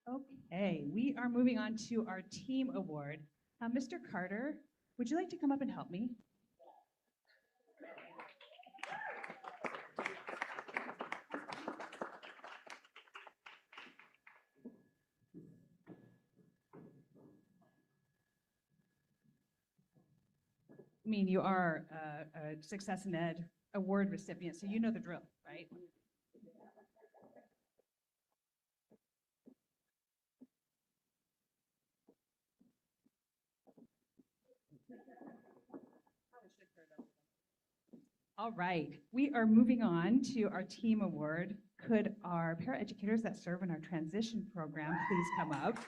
Okay, we are moving on to our team award. Mr. Carter, would you like to come up and help me? I mean, you are a Success in Ed award recipient, so you know the drill, right? All right, we are moving on to our team award. Could our paraeducators that serve in our transition program please come up?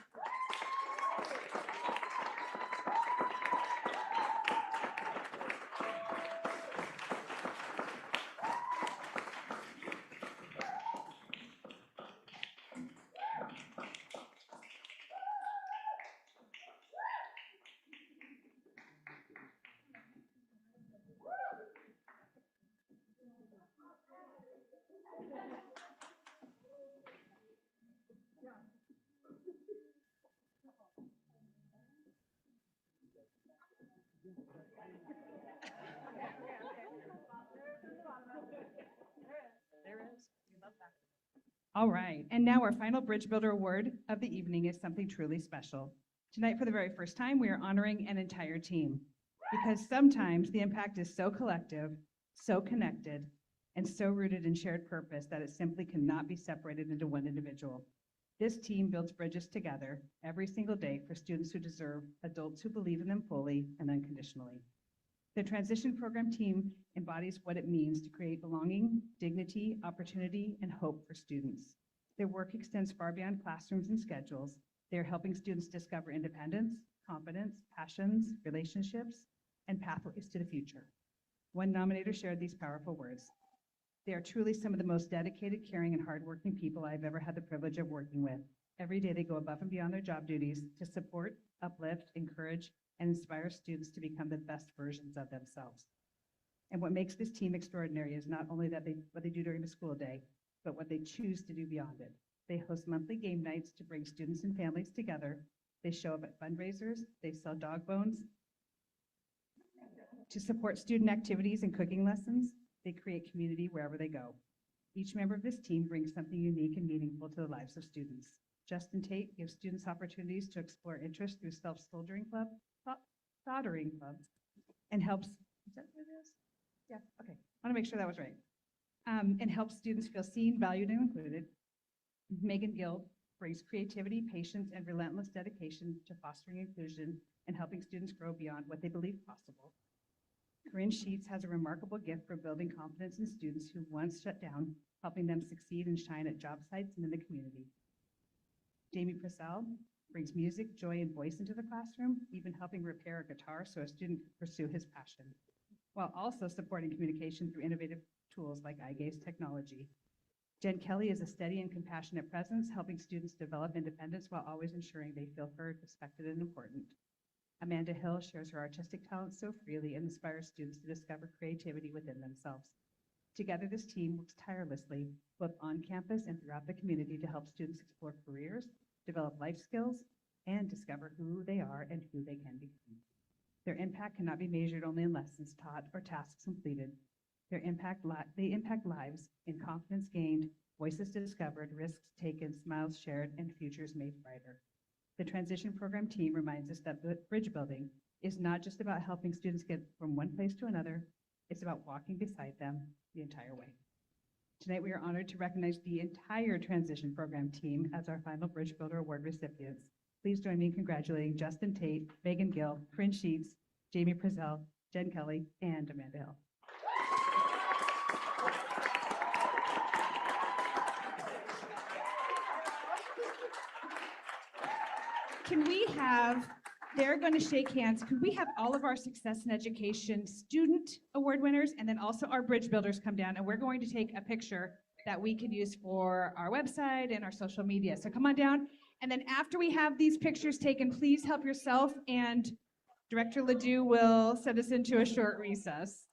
All right, and now our final Bridge Builder Award of the evening is something truly special. Tonight, for the very first time, we are honoring an entire team because sometimes the impact is so collective, so connected, and so rooted in shared purpose that it simply cannot be separated into one individual. This team builds bridges together every single day for students who deserve adults who believe in them fully and unconditionally. The transition program team embodies what it means to create belonging, dignity, opportunity, and hope for students. Their work extends far beyond classrooms and schedules. They are helping students discover independence, confidence, passions, relationships, and pathways to the future. One nominator shared these powerful words. They are truly some of the most dedicated, caring, and hardworking people I've ever had the privilege of working with. Every day they go above and beyond their job duties to support, uplift, encourage, and inspire students to become the best versions of themselves. And what makes this team extraordinary is not only what they do during the school day, but what they choose to do beyond it. They host monthly game nights to bring students and families together. They show up at fundraisers. They sell dog bones to support student activities and cooking lessons. They create community wherever they go. Each member of this team brings something unique and meaningful to the lives of students. Justin Tate gives students opportunities to explore interests through soldering club, and helps, is that what it is? Yeah, okay, I want to make sure that was right. And helps students feel seen, valued, and included. Megan Gill brings creativity, patience, and relentless dedication to fostering inclusion and helping students grow beyond what they believe possible. Corinne Sheets has a remarkable gift for building confidence in students who once shut down, helping them succeed and shine at job sites and in the community. Jamie Purcell brings music, joy, and voice into the classroom, even helping repair a guitar so a student can pursue his passion. while also supporting communication through innovative tools like eye gaze technology. Jen Kelly is a steady and compassionate presence, helping students develop independence while always ensuring they feel heard, respected, and important. Amanda Hill shares her artistic talents so freely and inspires students to discover creativity within themselves. Together, this team works tirelessly, both on campus and throughout the community, to help students explore careers, develop life skills, and discover who they are and who they can become. Their impact cannot be measured only in lessons taught or tasks completed. They impact lives in confidence gained, voices discovered, risks taken, smiles shared, and futures made brighter. The transition program team reminds us that bridge building is not just about helping students get from one place to another, it's about walking beside them the entire way. Tonight, we are honored to recognize the entire transition program team as our final Bridge Builder Award recipients. Please join me in congratulating Justin Tate, Megan Gill, Corinne Sheets, Jamie Prezell, Jen Kelly, and Amanda Hill. Can we have, they're going to shake hands. Could we have all of our Success in Education student award winners and then also our bridge builders come down, and we're going to take a picture that we can use for our website and our social media. So come on down. And then after we have these pictures taken, please help yourself, and Director Ledoux will send us into a short recess.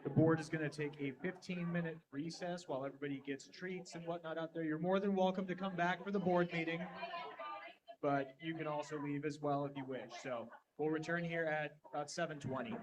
The board is going to take a 15-minute recess while everybody gets treats and whatnot out there. You're more than welcome to come back for the board meeting, but you can also leave as well if you wish. So we'll return here at about 7:20.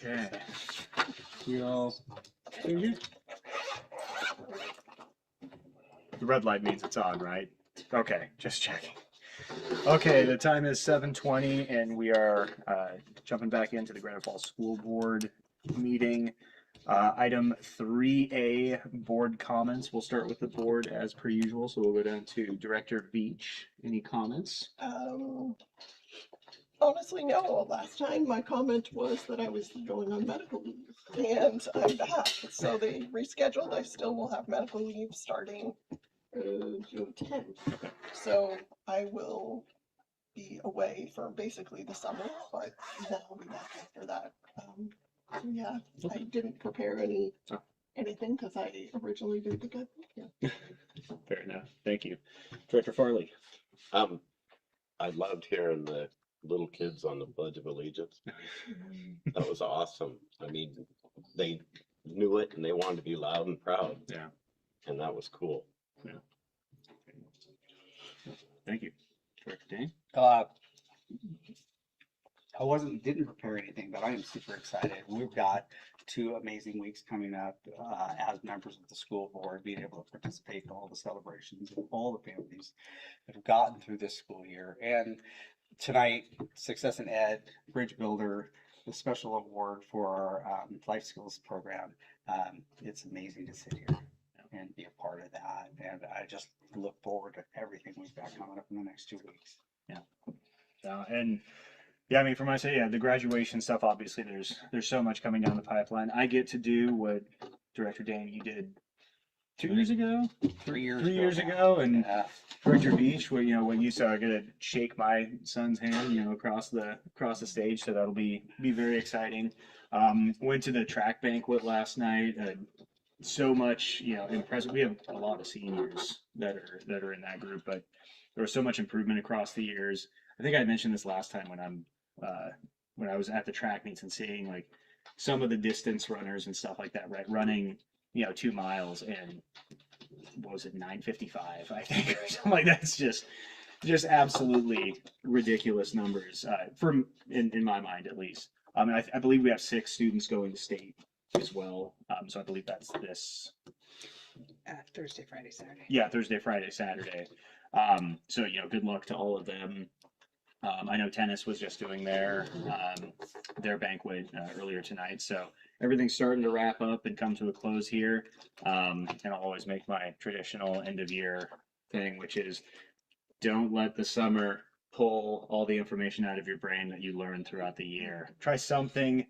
Okay. We all see here? The red light means it's on, right? Okay, just checking. Okay, the time is 7:20 and we are jumping back into the Granite Falls School Board meeting. Item 3A, board comments. We'll start with the board as per usual, so we'll go down to Director Beach. Any comments? Honestly, no. Last time my comment was that I was going on medical leave and I'm back. So they rescheduled. I still will have medical leave starting June 10th. So I will be away for basically the summer, but then I'll be back after that. Yeah, I didn't prepare anything because I originally did the good. Yeah. Fair enough. Thank you. Director Farley. I loved hearing the little kids on the Pledge of Allegiance. That was awesome. I mean, they knew it and they wanted to be loud and proud. Yeah. And that was cool. Yeah. Thank you. Director Dane. Didn't prepare anything, but I am super excited. We've got 2 amazing weeks coming up as members of the school board, being able to participate in all the celebrations and all the families that have gotten through this school year. And tonight, Success in Ed, Bridge Builder, the special award for our life skills program. It's amazing to sit here and be a part of that. And I just look forward to everything we've got coming up in the next 2 weeks. And yeah, I mean, for myself, yeah, the graduation stuff, obviously there's so much coming down the pipeline. I get to do what Director Dane, you did 2 years ago, 3 years. 3 years ago, and Director Beach, what you saw, I get to shake my son's hand, across the stage, so that'll be very exciting. Went to the track banquet last night. So much, impressive. We have a lot of seniors that are in that group, but there was so much improvement across the years. I think I mentioned this last time when I was at the track meets and seeing like some of the distance runners and stuff like that, right? Running, 2 miles and what was it, 9:55, I think, or something like that. It's just absolutely ridiculous numbers, in my mind at least. I believe we have 6 students going to state as well. So I believe that's this Thursday, Friday, Saturday. Yeah, Thursday, Friday, Saturday. So good luck to all of them. I know tennis was just doing their banquet earlier tonight, so everything's starting to wrap up and come to a close here. And I'll always make my traditional end of year thing, which is don't let the summer pull all the information out of your brain that you learned throughout the year. Try something,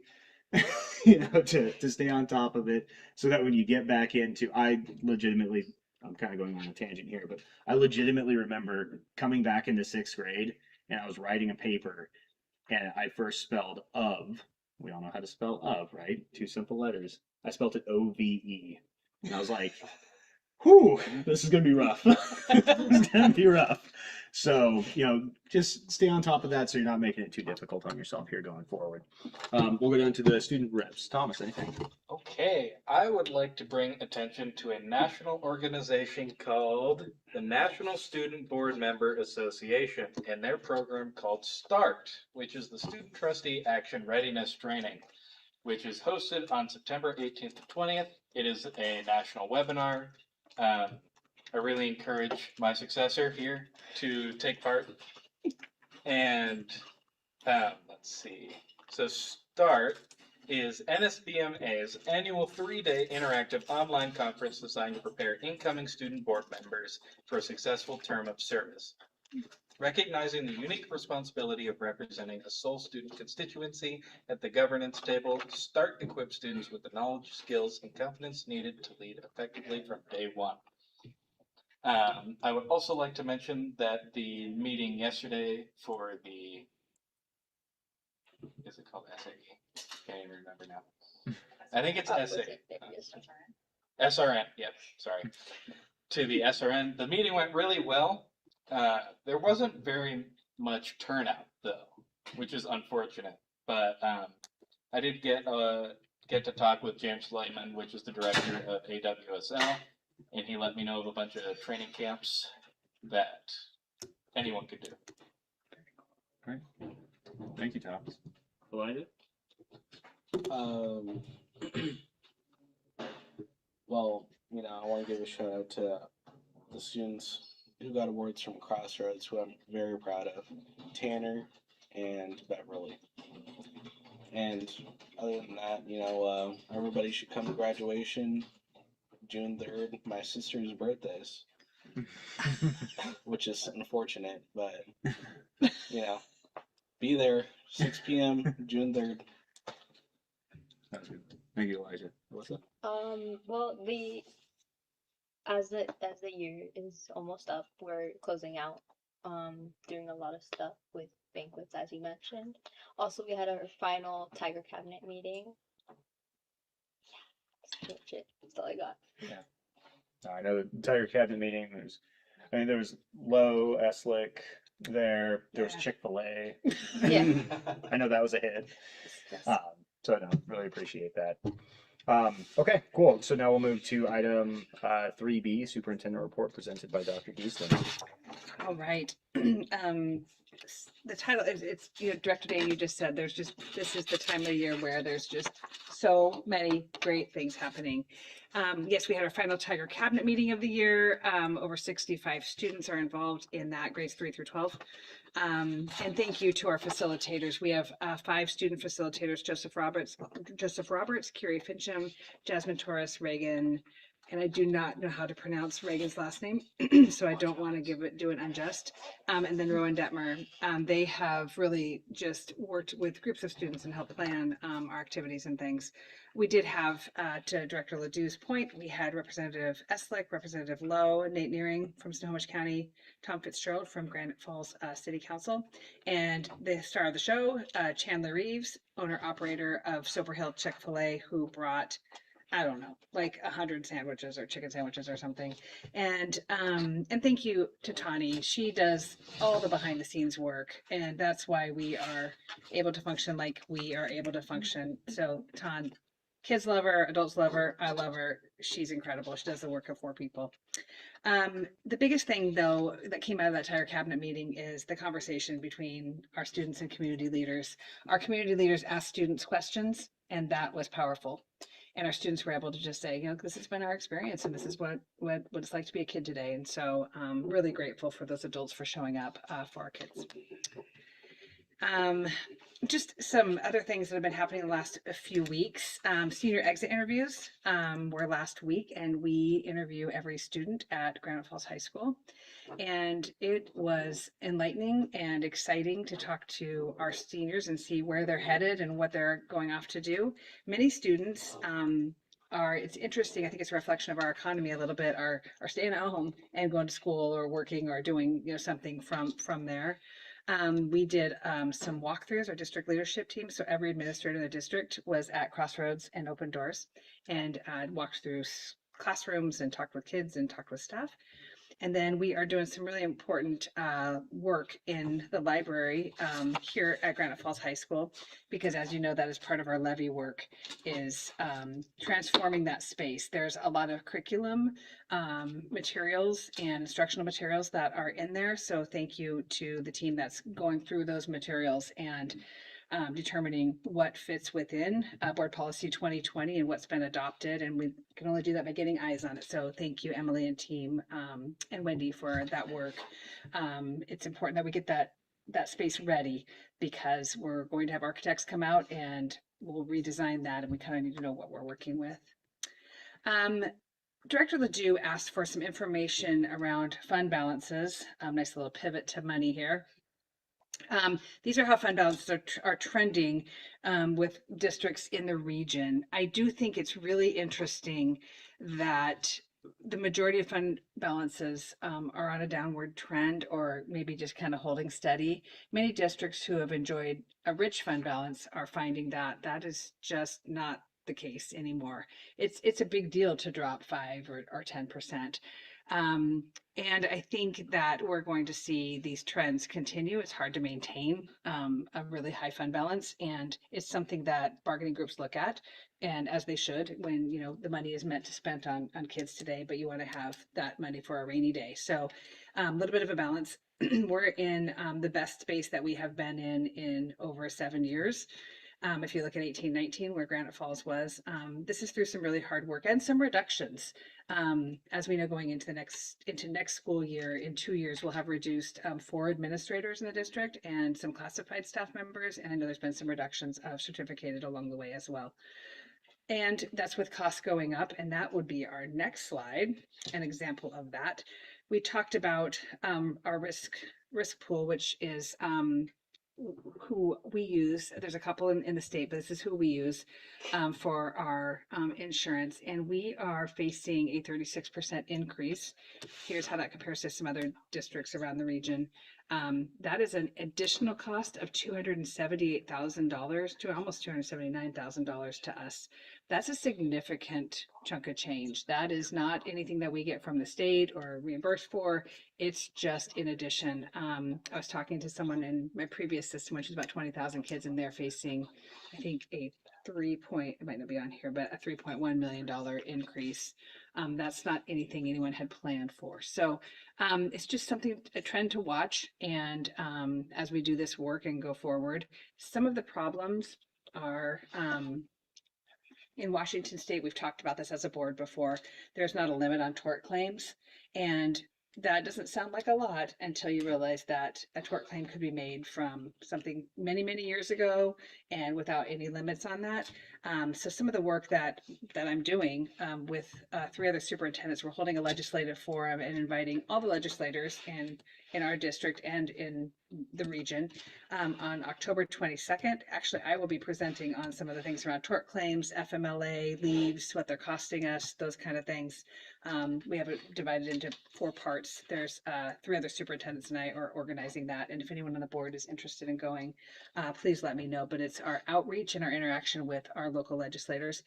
to stay on top of it, so that when you get back into, I'm kind of going on a tangent here, but I legitimately remember coming back into 6th grade and I was writing a paper and I first spelled of. We all know how to spell of, right? 2 simple letters. I spelled it O-V-E. And I was like, whew, this is going to be rough. It's going to be rough. So, just stay on top of that so you're not making it too difficult on yourself here going forward. We'll go down to the student reps. Thomas, anything? Okay, I would like to bring attention to a national organization called the National Student Board Member Association and their program called START, which is the Student Trustee Action Readiness Training, which is hosted on September 18th to 20th. It is a national webinar. I really encourage my successor here to take part. And let's see. So START is NSBMA's annual 3-day interactive online conference designed to prepare incoming student board members for a successful term of service. Recognizing the unique responsibility of representing a sole student constituency at the governance table, START equips students with the knowledge, skills, and confidence needed to lead effectively from day one. I would also like to mention that the meeting yesterday for the, is it called SAE? Can't even remember now. I think it's SA. SRN, yep, sorry. To the SRN, the meeting went really well. There wasn't very much turnout though, which is unfortunate. But I did get to talk with James Lightman, which is the director of AWSL, and he let me know of a bunch of training camps that anyone could do. Great. Thank you, Thomas. Elijah? Well, I want to give a shout out to the students who got awards from Crossroads, who I'm very proud of, Tanner and Beverly. And other than that, everybody should come to graduation June 3rd, my sister's birthdays, which is unfortunate, but be there 6 p.m. June 3rd. Sounds good. Thank you, Elijah. What's up? Well, as the year is almost up, we're closing out, doing a lot of stuff with banquets, as you mentioned. Also, we had our final Tiger Cabinet meeting. That's pretty much it. That's all I got. Yeah. I know the Tiger Cabinet meeting, there was Low, Eslick there was Chick-fil-A. Yeah. I know that was a hit. Yes. So no, really appreciate that. Okay, cool. So now we'll move to item 3B, Superintendent Report presented by Dr. Geesling. All right. The title is, Director Day, you just said this is the time of the year where there's just so many great things happening. Yes, we had our final Tiger Cabinet meeting of the year. Over 65 students are involved in that, grades 3 through 12. And thank you to our facilitators. We have 5 student facilitators: Joseph Roberts, Kiri Fincham, Jasmine Torres, Reagan, and I do not know how to pronounce Reagan's last name, so I don't want to do it unjust. And then Rowan Detmer. They have really just worked with groups of students and helped plan our activities and things. We did have, to Director Ledoux's point, we had Representative Eslick, Representative Lowe, Nate Nearing from Snohomish County, Tom Fitzgerald from Granite Falls City Council, and the star of the show, Chandler Reeves, owner-operator of Sober Hill Chick-fil-A, who brought, I don't know, like 100 sandwiches or chicken sandwiches or something. And thank you to Tani. She does all the behind the scenes work, and that's why we are able to function like we are able to function. So Tan, kids love her, adults love her, I love her. She's incredible. She does the work of 4 people. The biggest thing, though, that came out of that Tiger Cabinet meeting is the conversation between our students and community leaders. Our community leaders asked students questions, and that was powerful. And our students were able to just say, this has been our experience, and this is what it's like to be a kid today. And so really grateful for those adults for showing up for our kids. Just some other things that have been happening in the last few weeks. Senior exit interviews were last week, and we interview every student at Granite Falls High School. And it was enlightening and exciting to talk to our seniors and see where they're headed and what they're going off to do. Many students it's interesting, I think it's a reflection of our economy a little bit, are staying at home and going to school or working or doing something from there. We did some walkthroughs, our district leadership team. So every administrator in the district was at Crossroads and Open Doors and walked through classrooms and talked with kids and talked with staff. And then we are doing some really important work in the library here at Granite Falls High School, because as you know, that is part of our levy work, is transforming that space. There's a lot of curriculum materials and instructional materials that are in there. So thank you to the team that's going through those materials and determining what fits within Board Policy 2020 and what's been adopted. And we can only do that by getting eyes on it. So thank you, Emily and team, and Wendy, for that work. It's important that we get that space ready, because we're going to have architects come out and we'll redesign that, and we kind of need to know what we're working with. Director Ledoux asked for some information around fund balances. Nice little pivot to money here. These are how fund balances are trending with districts in the region. I do think it's really interesting that the majority of fund balances are on a downward trend, or maybe just kind of holding steady. Many districts who have enjoyed a rich fund balance are finding that that is just not the case anymore. It's a big deal to drop 5 or 10%. And I think that we're going to see these trends continue. It's hard to maintain a really high fund balance, and it's something that bargaining groups look at, and as they should, when the money is meant to spend on kids today, but you want to have that money for a rainy day. So a little bit of a balance. We're in the best space that we have been in over 7 years. If you look at 1819, where Granite Falls was, this is through some really hard work and some reductions. As we know, going into next school year, in 2 years, we'll have reduced 4 administrators in the district and some classified staff members. And I know there's been some reductions of certificated along the way as well. And that's with costs going up. And that would be our next slide, an example of that. We talked about our risk pool, which is who we use. There's a couple in the state, but this is who we use for our insurance. And we are facing a 36% increase. Here's how that compares to some other districts around the region. That is an additional cost of $278,000 to almost $279,000 to us. That's a significant chunk of change. That is not anything that we get from the state or reimbursed for. It's just in addition. I was talking to someone in my previous system, which is about 20,000 kids, and they're facing, I think, it might not be on here, but a $3.1 million increase. That's not anything anyone had planned for. So it's just something, a trend to watch. And as we do this work and go forward, some of the problems are in Washington State. We've talked about this as a board before. There's not a limit on tort claims. And that doesn't sound like a lot until you realize that a tort claim could be made from something many, many years ago and without any limits on that. So some of the work that I'm doing with 3 other superintendents, we're holding a legislative forum and inviting all the legislators in our district and in the region on October 22nd. Actually, I will be presenting on some of the things around tort claims, FMLA, leaves, what they're costing us, those kind of things. We have it divided into 4 parts. There's 3 other superintendents and I are organizing that. And if anyone on the board is interested in going, please let me know. But it's our outreach and our interaction with our local legislators.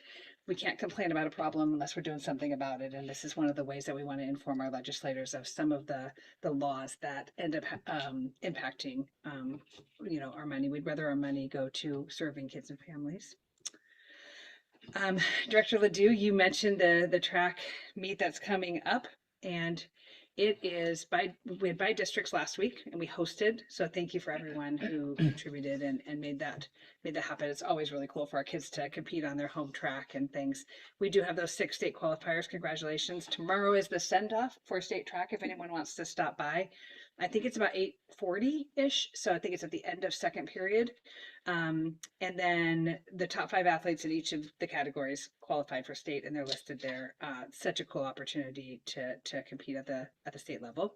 We can't complain about a problem unless we're doing something about it. And this is one of the ways that we want to inform our legislators of some of the laws that end up impacting, our money. We'd rather our money go to serving kids and families. Director Ledoux, you mentioned the track meet that's coming up, and it is we had by districts last week and we hosted. So thank you for everyone who contributed and made that happen. It's always really cool for our kids to compete on their home track and things. We do have those 6 state qualifiers. Congratulations. Tomorrow is the send off for state track. If anyone wants to stop by, I think it's about 8:40-ish. So I think it's at the end of second period. And then the top 5 athletes in each of the categories qualified for state, and they're listed there. Such a cool opportunity to compete at the state level.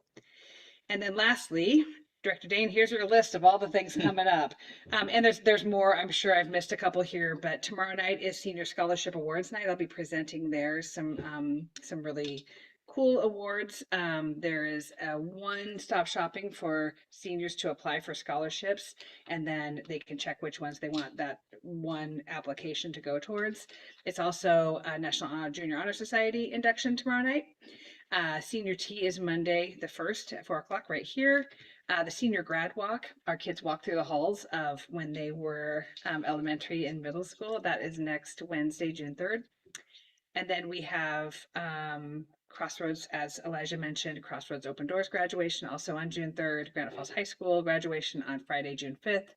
And then lastly, Director Dane, here's your list of all the things coming up. And there's more. I'm sure I've missed a couple here, but tomorrow night is Senior Scholarship Awards night. I'll be presenting there some really cool awards. There is a one-stop shopping for seniors to apply for scholarships, and then they can check which ones they want that one application to go towards. It's also a National Junior Honor Society induction tomorrow night. Senior tea is Monday the 1st at 4 o'clock right here. The senior grad walk, our kids walk through the halls of when they were elementary and middle school. That is next Wednesday, June 3rd. And then we have Crossroads, as Elijah mentioned, Crossroads Open Doors graduation also on June 3rd, Granite Falls High School graduation on Friday, June 5th.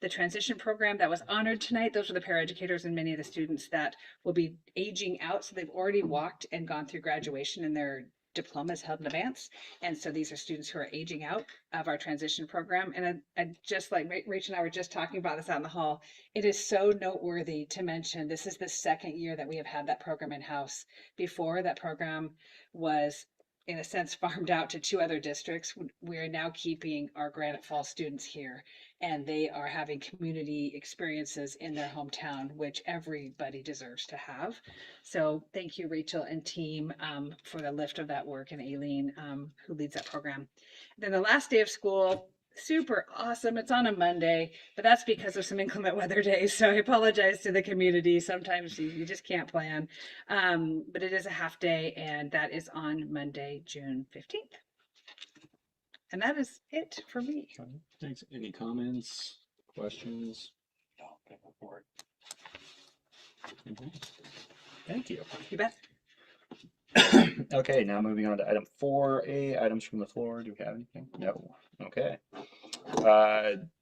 The transition program that was honored tonight, those are the paraeducators and many of the students that will be aging out. So they've already walked and gone through graduation and their diploma is held in advance. And so these are students who are aging out of our transition program. And I just like Rachel and I were just talking about this out in the hall. It is so noteworthy to mention this is the 2nd year that we have had that program in-house. Before, that program was in a sense farmed out to 2 other districts. We are now keeping our Granite Falls students here, and they are having community experiences in their hometown, which everybody deserves to have. So thank you, Rachel and team, for the lift of that work, and Aileen, who leads that program. Then the last day of school, super awesome. It's on a Monday, but that's because of some inclement weather days. So I apologize to the community. Sometimes you just can't plan. But it is a half day, and that is on Monday, June 15th. And that is it for me. Thanks. Any comments, questions? Thank you. You bet. Okay, now moving on to item 4A, items from the floor. Do we have anything? No. Okay.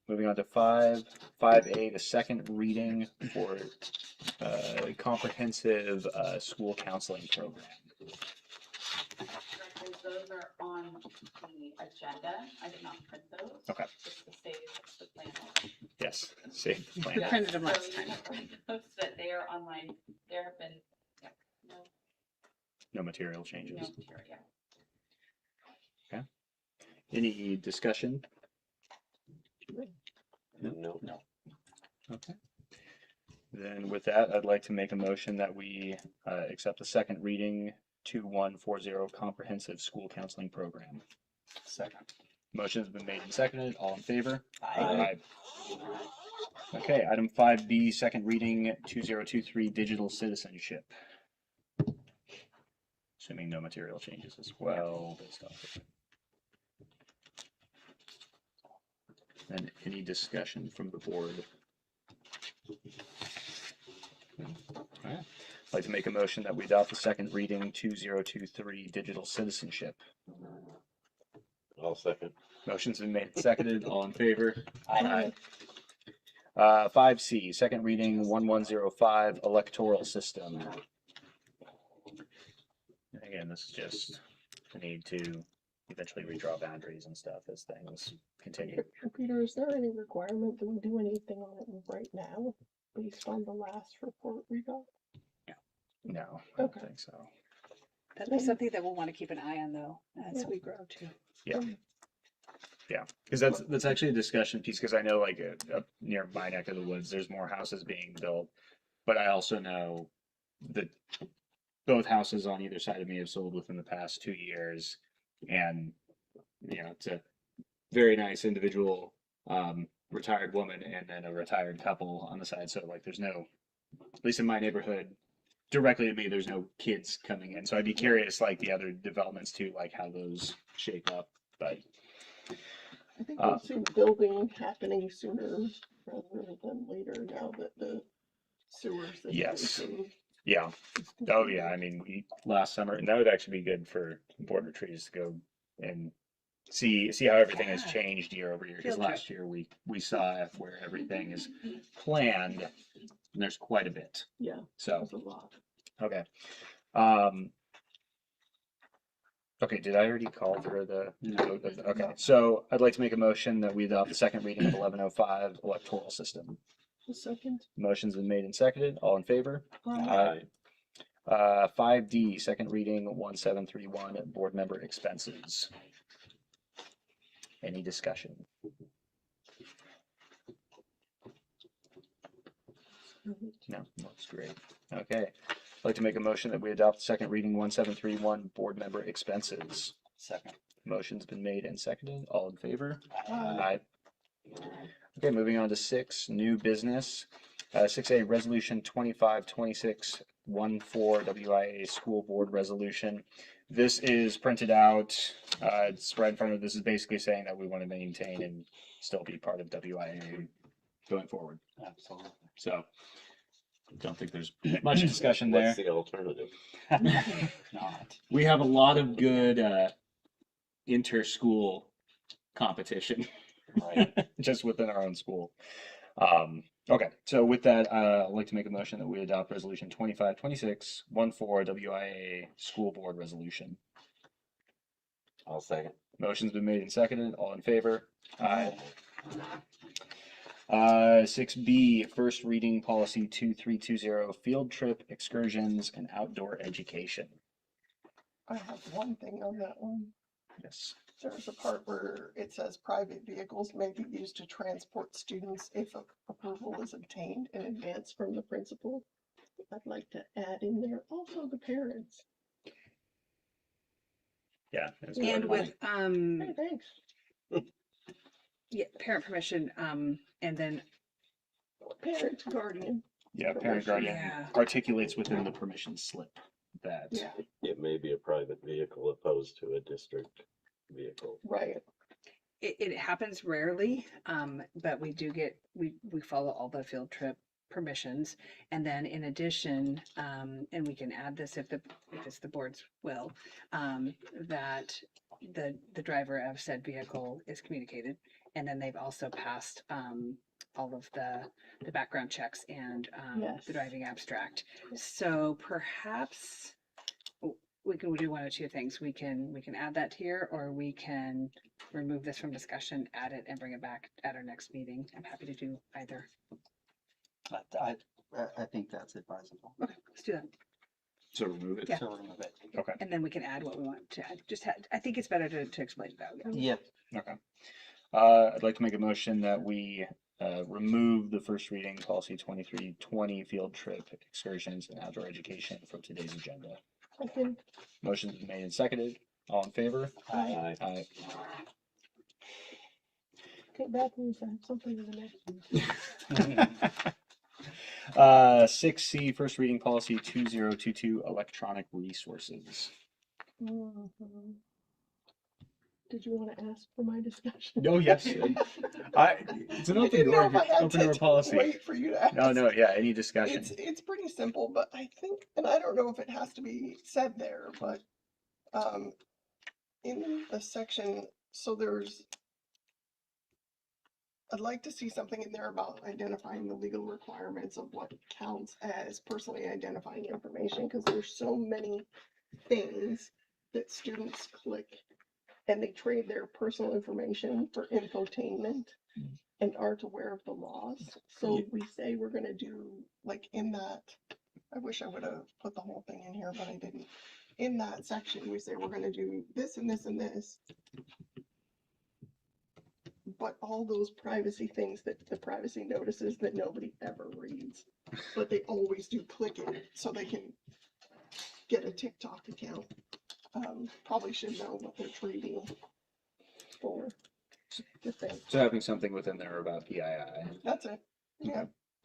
moving on to 5A, the second reading for comprehensive school counseling program. Directors, those are on the agenda. I did not print those. Okay. Just to save the plan. Yes, save the We plan. printed them So last you time. can post it. They are online. There have been, yeah, No material no changes. material, yeah. Okay. Any discussion? No. No. Okay. Then with that, I'd like to make a motion that we accept the second reading 2140 comprehensive school counseling program. Second. Motion's been made and seconded. All in favor? Aye. Okay, item 5B, second reading 2023 digital citizenship. Assuming no material changes as well based off of. And any discussion from the board? All right. I'd like to make a motion that we adopt the second reading 2023 digital citizenship. I'll second. Motion's been made and seconded. All in favor? Aye. 5C, second reading 1105 electoral system. Again, this is just the need to eventually redraw boundaries and stuff as things continue. Peter, is there any requirement that we do anything on it right now based on the last report we got? No, I don't Okay. think so. That'd be something that we'll want to keep an eye on though, as we grow too. Yeah. Yeah, because that's actually a discussion piece, because I know like up near my neck of the woods, there's more houses being built. But I also know that both houses on either side of me have sold within the past 2 years. And, you know, it's a very nice individual retired woman and then a retired couple on the side. So like there's no, at least in my neighborhood, directly to me, there's no kids coming in. So I'd be curious like the other developments too, like how those shape up. But I think we'll see building happening sooner rather than later now that the sewer yes. situation. Yeah. Oh yeah. I mean, we last summer, and that would actually be good for board retreats to go and see how everything has changed year over year. Because Field trip. last year we saw where everything is planned, and there's quite a bit. Yeah. So That's a lot. okay. Okay, did I already call for the? No. Okay, so I'd like to make a motion that we adopt the second reading of 1105 electoral system. A second. Motion's been made and seconded. All in favor? Aye. 5D, second reading 1731 board member expenses. Any discussion? No, looks great. Okay, I'd like to make a motion that we adopt second reading 1731 board member expenses. Second. Motion's been made and seconded. All in favor? Aye. Okay, moving on to 6, new business. 6A, resolution 252614 WIA school board resolution. This is printed out. It's right in front of, this is basically saying that we want to maintain and still be part of WIA going forward. Absolutely. So don't think there's much discussion there. What's the alternative? Not. We have a lot of good inter-school competition Right. just within our own school. Okay, so with that, I'd like to make a motion that we adopt resolution 252614 WIA school board resolution. I'll second. Motion's been made and seconded. All in favor? Aye. 6B, first reading policy 2320, field trip, excursions, and outdoor education. I have one thing on that one. Yes. There's a part where it says private vehicles may be used to transport students if approval is obtained in advance from the principal. I'd like to add in there also the parents. Yeah. And with, Hey, thanks. yeah, parent permission, and then, Parent, guardian. Yeah, parent guardian Yeah. articulates within the permission slip that. Yeah, It may be a private vehicle opposed to a district vehicle. right. it happens rarely, but we do get, we follow all the field trip permissions. And then in addition, and we can add this if it's the board's will, that the driver of said vehicle is communicated. And then they've also passed all of the background checks and Yes. the driving abstract. So perhaps we can do one of two things. We can add that here, or we can remove this from discussion, add it, and bring it back at our next meeting. I'm happy to do either. I think that's advisable. Okay, let's do that. So remove it. Yeah. So remove it. Okay. And then we can add what we want to add. I think it's better to explain it out. Yeah. Okay. I'd like to make a motion that we remove the first reading policy 2320 field trip excursions and outdoor education from today's agenda. Okay. Motion's been made and seconded. All in favor? Aye. Aye. Okay, bad news. I have something in the next one. 6C, first reading policy 2022 electronic resources. Did you want to ask for my discussion? Oh, yes. It's an I open didn't know door, if I had open to door policy. wait for you to ask. No, yeah, any discussion. It's pretty simple, but I think, and I don't know if it has to be said there, but in the section, so I'd like to see something in there about identifying the legal requirements of what counts as personally identifying information, because there's so many things that students click and they trade their personal information for infotainment and aren't aware of the laws. So we say we're gonna do, like in that, I wish I would have put the whole thing in here, but I didn't. In that section, we say we're gonna do this and this and this. But all those privacy things that the privacy notices that nobody ever reads, but they always do click it so they can get a TikTok account. Probably should know what they're trading for. The thing. So having something within there about PII. That's it. Yeah.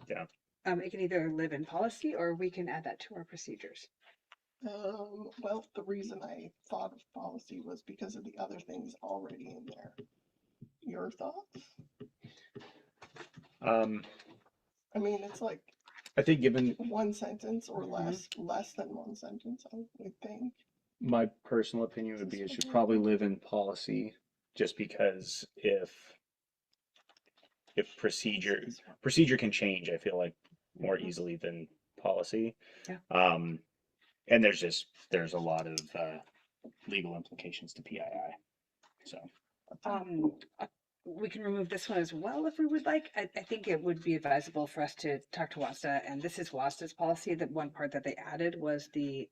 Yeah. It can either live in policy or we can add that to our procedures. Well, the reason I thought of policy was because of the other things already in there. Your thoughts? I mean, it's like I think given one sentence or less than one sentence, I would think. my personal opinion would be it should probably live in policy, just because if procedure can change, I feel like more easily than policy. Yeah. And there's a lot of legal implications to PII. So We can remove this one as well if we would like. I think it would be advisable for us to talk to WASDA, and this is WASDA's policy. That one part that they added was the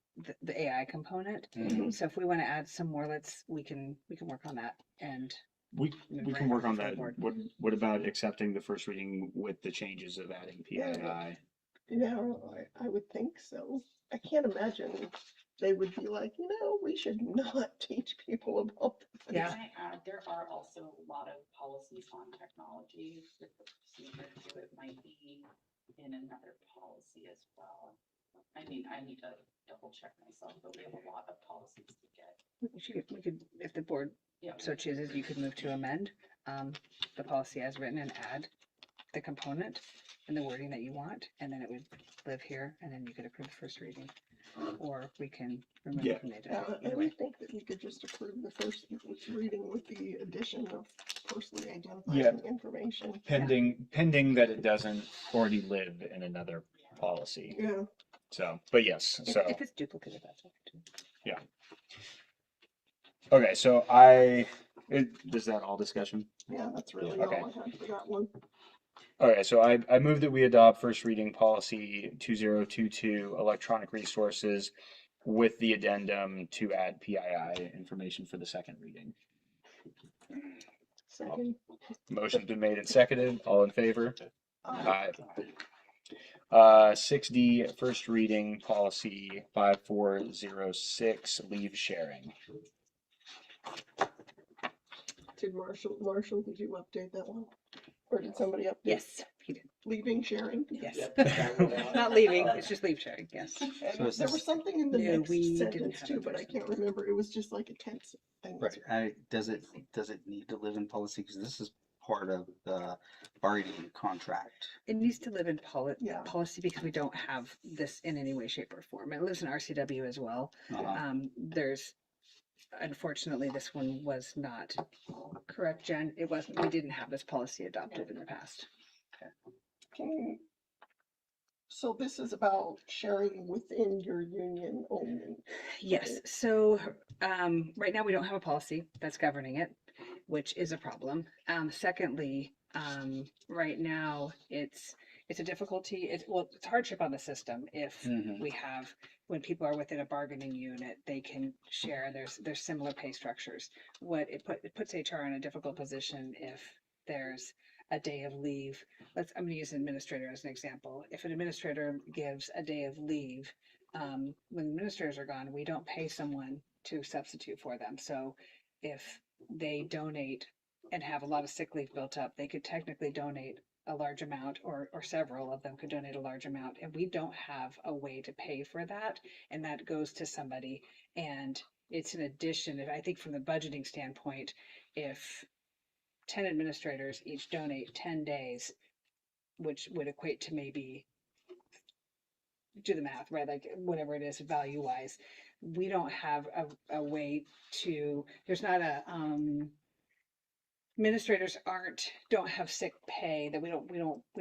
AI component. So if we want to add some more, we can work on that, and we can work on that. What about accepting the first reading with the changes of adding PII? Yeah, I would think so. I can't imagine they would be like, we should not teach people about this. Yeah. Can I add, there are also a lot of policies on technology with the procedure, so it might be in another policy as well. I mean, I need to double check myself, but we have a lot of policies to get. We could, if the board so chooses, you could move to amend the policy as written and add the component and the wording that you want, and then it would live here, and then you could approve the first reading. Or we can remove it from the agenda. I would think that we could just approve the first reading with the addition of personally identifying information. Pending that it doesn't already live in another policy. Yeah. So, but yes, so. If it's duplicated, that's okay too. Yeah. Okay, so is that all discussion? Yeah, that's really Okay. all I had for that one. Okay, so I move that we adopt first reading policy 2022 electronic resources with the addendum to add PII information for the second reading. Second. Motion's been made and seconded. All in favor? Aye. 6D, first reading policy 5406, leave sharing. Did Marshall, did you update that one? Or did somebody update? Yes, he did. Leaving sharing? Yes. Not leaving, it's just leave sharing, yes. And there was something in the No, next we didn't sentence have too, it but I can't remember. It was just like a tense thing. Right. Does it need to live in policy? Because this is part of the bargaining contract. It needs to live in policy because we don't have this in any way, shape, or form. It lives in RCW as well. Uh-huh. There's unfortunately, this one was not correct, Jen. It wasn't, we didn't have this policy adopted in the past. So this is about sharing within your union only. Yes, so right now we don't have a policy that's governing it, which is a problem. Secondly, right now it's a difficulty. It's hardship on the system if we have, when people are within a bargaining unit, they can share. There's similar pay structures. It puts HR in a difficult position if there's a day of leave. I'm going to use an administrator as an example. If an administrator gives a day of leave, when administrators are gone, we don't pay someone to substitute for them. So if they donate and have a lot of sick leave built up, they could technically donate a large amount, or several of them could donate a large amount, and we don't have a way to pay for that, and that goes to somebody. And it's an addition, I think, from the budgeting standpoint, if 10 administrators each donate 10 days, which would equate to maybe, do the math, right? Like whatever it is value wise, we don't have a way to, there's not a, administrators don't have sick pay, that we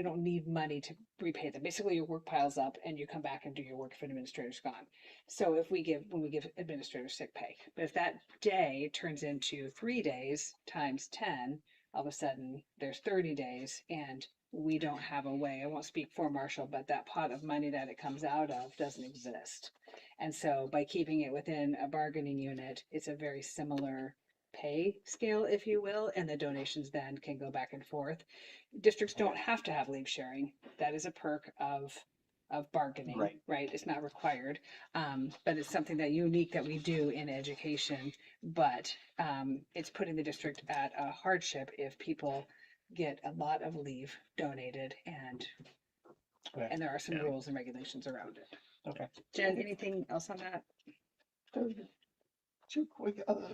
don't need money to repay them. Basically your work piles up and you come back and do your work if an administrator's gone. So when we give administrators sick pay, but if that day turns into 3 days times 10, all of a sudden there's 30 days and we don't have a way. I won't speak for Marshall, but that pot of money that it comes out of doesn't exist. And so by keeping it within a bargaining unit, it's a very similar pay scale, if you will, and the donations then can go back and forth. Districts don't have to have leave sharing. That is a perk of bargaining, right? It's not required, but it's something that unique that we do in education. But it's putting the district at a hardship if people get a lot of leave donated, and there are some rules and regulations around it. Okay. Jen, anything else on that? Two quick other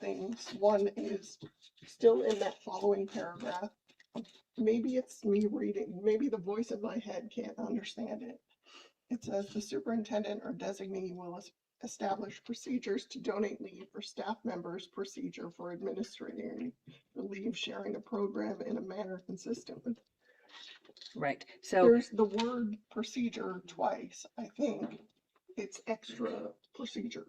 things. One is still in that following paragraph. Maybe it's me reading, maybe the voice in my head can't understand it. It says the superintendent or designee will establish procedures to donate leave for staff members, procedure for administering the leave sharing a program in a manner consistent with. Right. So there's the word procedure twice. I think it's extra procedure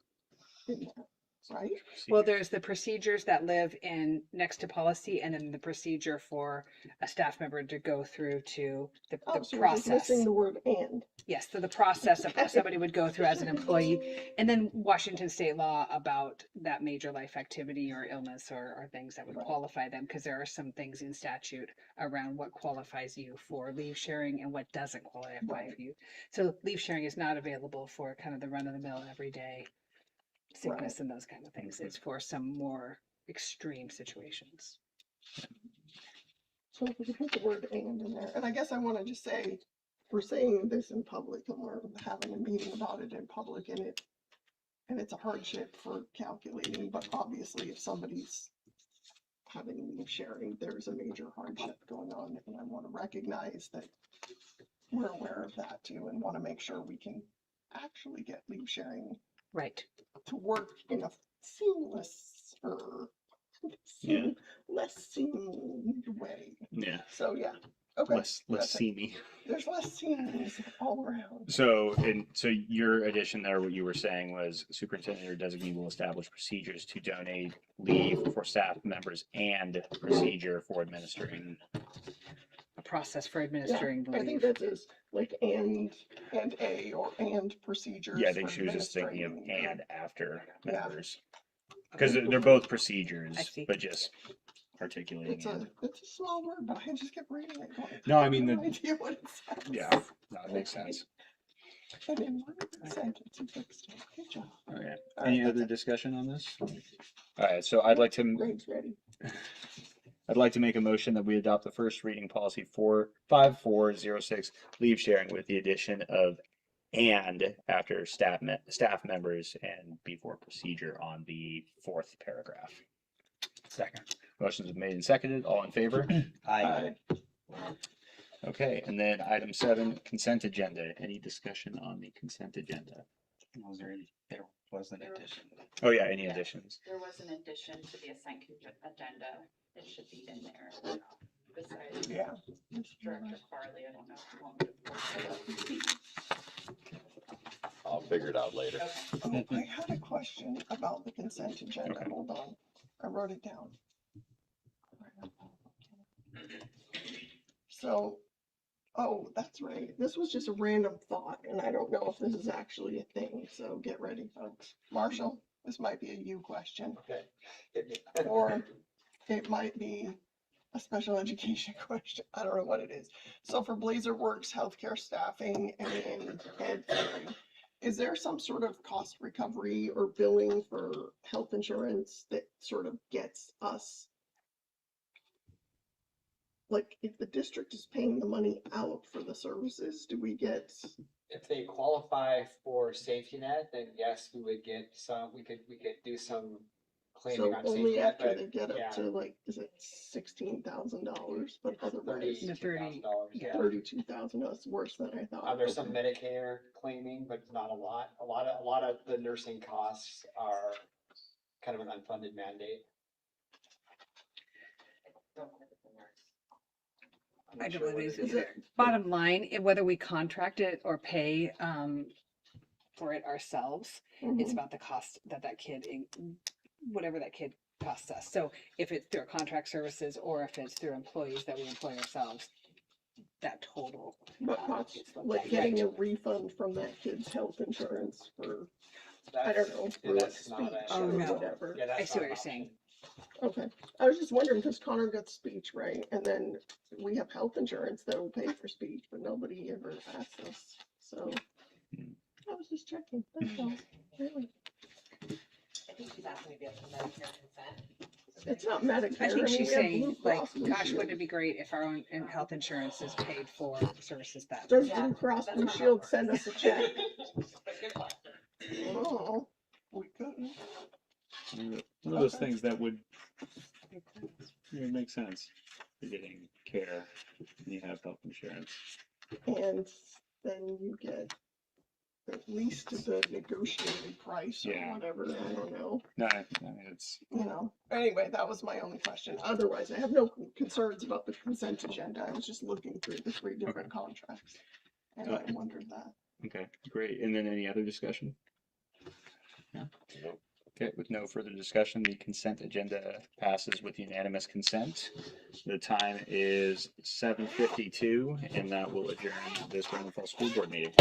in there. Right. Well, there's the procedures that live in next to policy, and then the procedure for a staff member to go through to the So we're just process. missing the word and. Yes, so the process of somebody would go through as an employee, and then Washington state law about that major life activity or illness or things that would qualify them, because there are some things in statute around what qualifies you for leave sharing and what doesn't qualify for you. So leave sharing is not available for kind of the run of the mill everyday sickness and those kind of things. It's for some more extreme situations. So if we could put the word and in there, and I guess I want to just say, we're saying this in public and we're having a meeting about it in public, and it's a hardship for calculating, but obviously if somebody's having leave sharing, there's a major hardship going on, and I want to recognize that we're aware of that too, and want to make sure we can actually get leave sharing to work in a seamless or less seamless way. Yeah. So yeah. Okay. Less seamy. There's less seams all around. So your addition there, what you were saying was superintendent or designee will establish procedures to donate leave for staff members and procedure for administering. A process for administering the I leave. think that is like and a or and procedures. Yeah, I think she was just thinking of and after members. Because they're both procedures, but just articulating It's a small word, but I just kept reading it. Going, no, I mean, no idea what it says. Yeah, no, it makes sense. And in one sentence, you fixed it. Good job. Okay. Any other discussion on this? All right, so I'd like to. Greg's ready. I'd like to make a motion that we adopt the first reading policy 5406 leave sharing with the addition of and after staff members and before procedure on the fourth paragraph. Second. Motion's been made and seconded. All in favor? Aye. Okay, and then item 7, consent agenda. Any discussion on the consent agenda? Was there any, there was an addition. Oh, yeah, any Yeah. additions? There was an addition to the agenda. It should be in there. Besides Yeah. Director Farley, I don't know if you want me to pull it up. I'll figure it out later. Oh, I had a question about the consent agenda. Hold on. I wrote it down. So, oh, that's right. This was just a random thought, and I don't know if this is actually a thing, so get ready, folks. Marshall, this might be a you question. Okay. Or it might be a special education question. I don't know what it is. So for Blazer Works healthcare staffing and Ed 3, is there some sort of cost recovery or billing for health insurance that sort of gets us? Like, if the district is paying the money out for the services, do we get? If they qualify for safety net, then yes, we would get some, we could do some claiming So on safety only net, after but they get yeah, up to like, is it $16,000? But otherwise, $32,000, yeah. $32,000, that's worse than I thought. There's some Okay. Medicare claiming, but not a lot. A lot of the nursing costs are kind of an unfunded mandate. I don't sure know what what it it is is. either. Bottom line, whether we contract it or pay for it ourselves, it's about the cost that kid, whatever that kid costs us. So if it's through contract services or if it's through employees that we employ ourselves, that total. But costs, like getting a refund from that kid's health insurance for, I don't know, for like that's not speech a- or Oh, no. whatever. Yeah, that's I see not what an you're option. saying. Okay, I was just wondering, because Connor got speech, right? And then we have health insurance that will pay for speech, but nobody ever asked us, so. I was just checking, that's all, really. I think she's asking if you have some Medicare consent. It's not Medicare, I think mean, she's we have saying, Blue like, Cross Blue gosh, Shield. wouldn't it be great if our own health insurance is paid for services that. Does Blue Cross Blue Shield send us a check? Oh, we couldn't. One of those things that would make sense. You're getting care, and you have health insurance. And then you get at least the negotiated price or Yeah. whatever, I don't know. No, it's. You know, anyway, that was my only question. Otherwise, I have no concerns about the consent agenda. I was just looking through the 3 different contracts. And I wondered that. Okay, great. And then any other discussion? No. Okay, with no further discussion, the consent agenda passes with unanimous consent. The time is 7:52, and that will adjourn this Brandon Falls School Board meeting.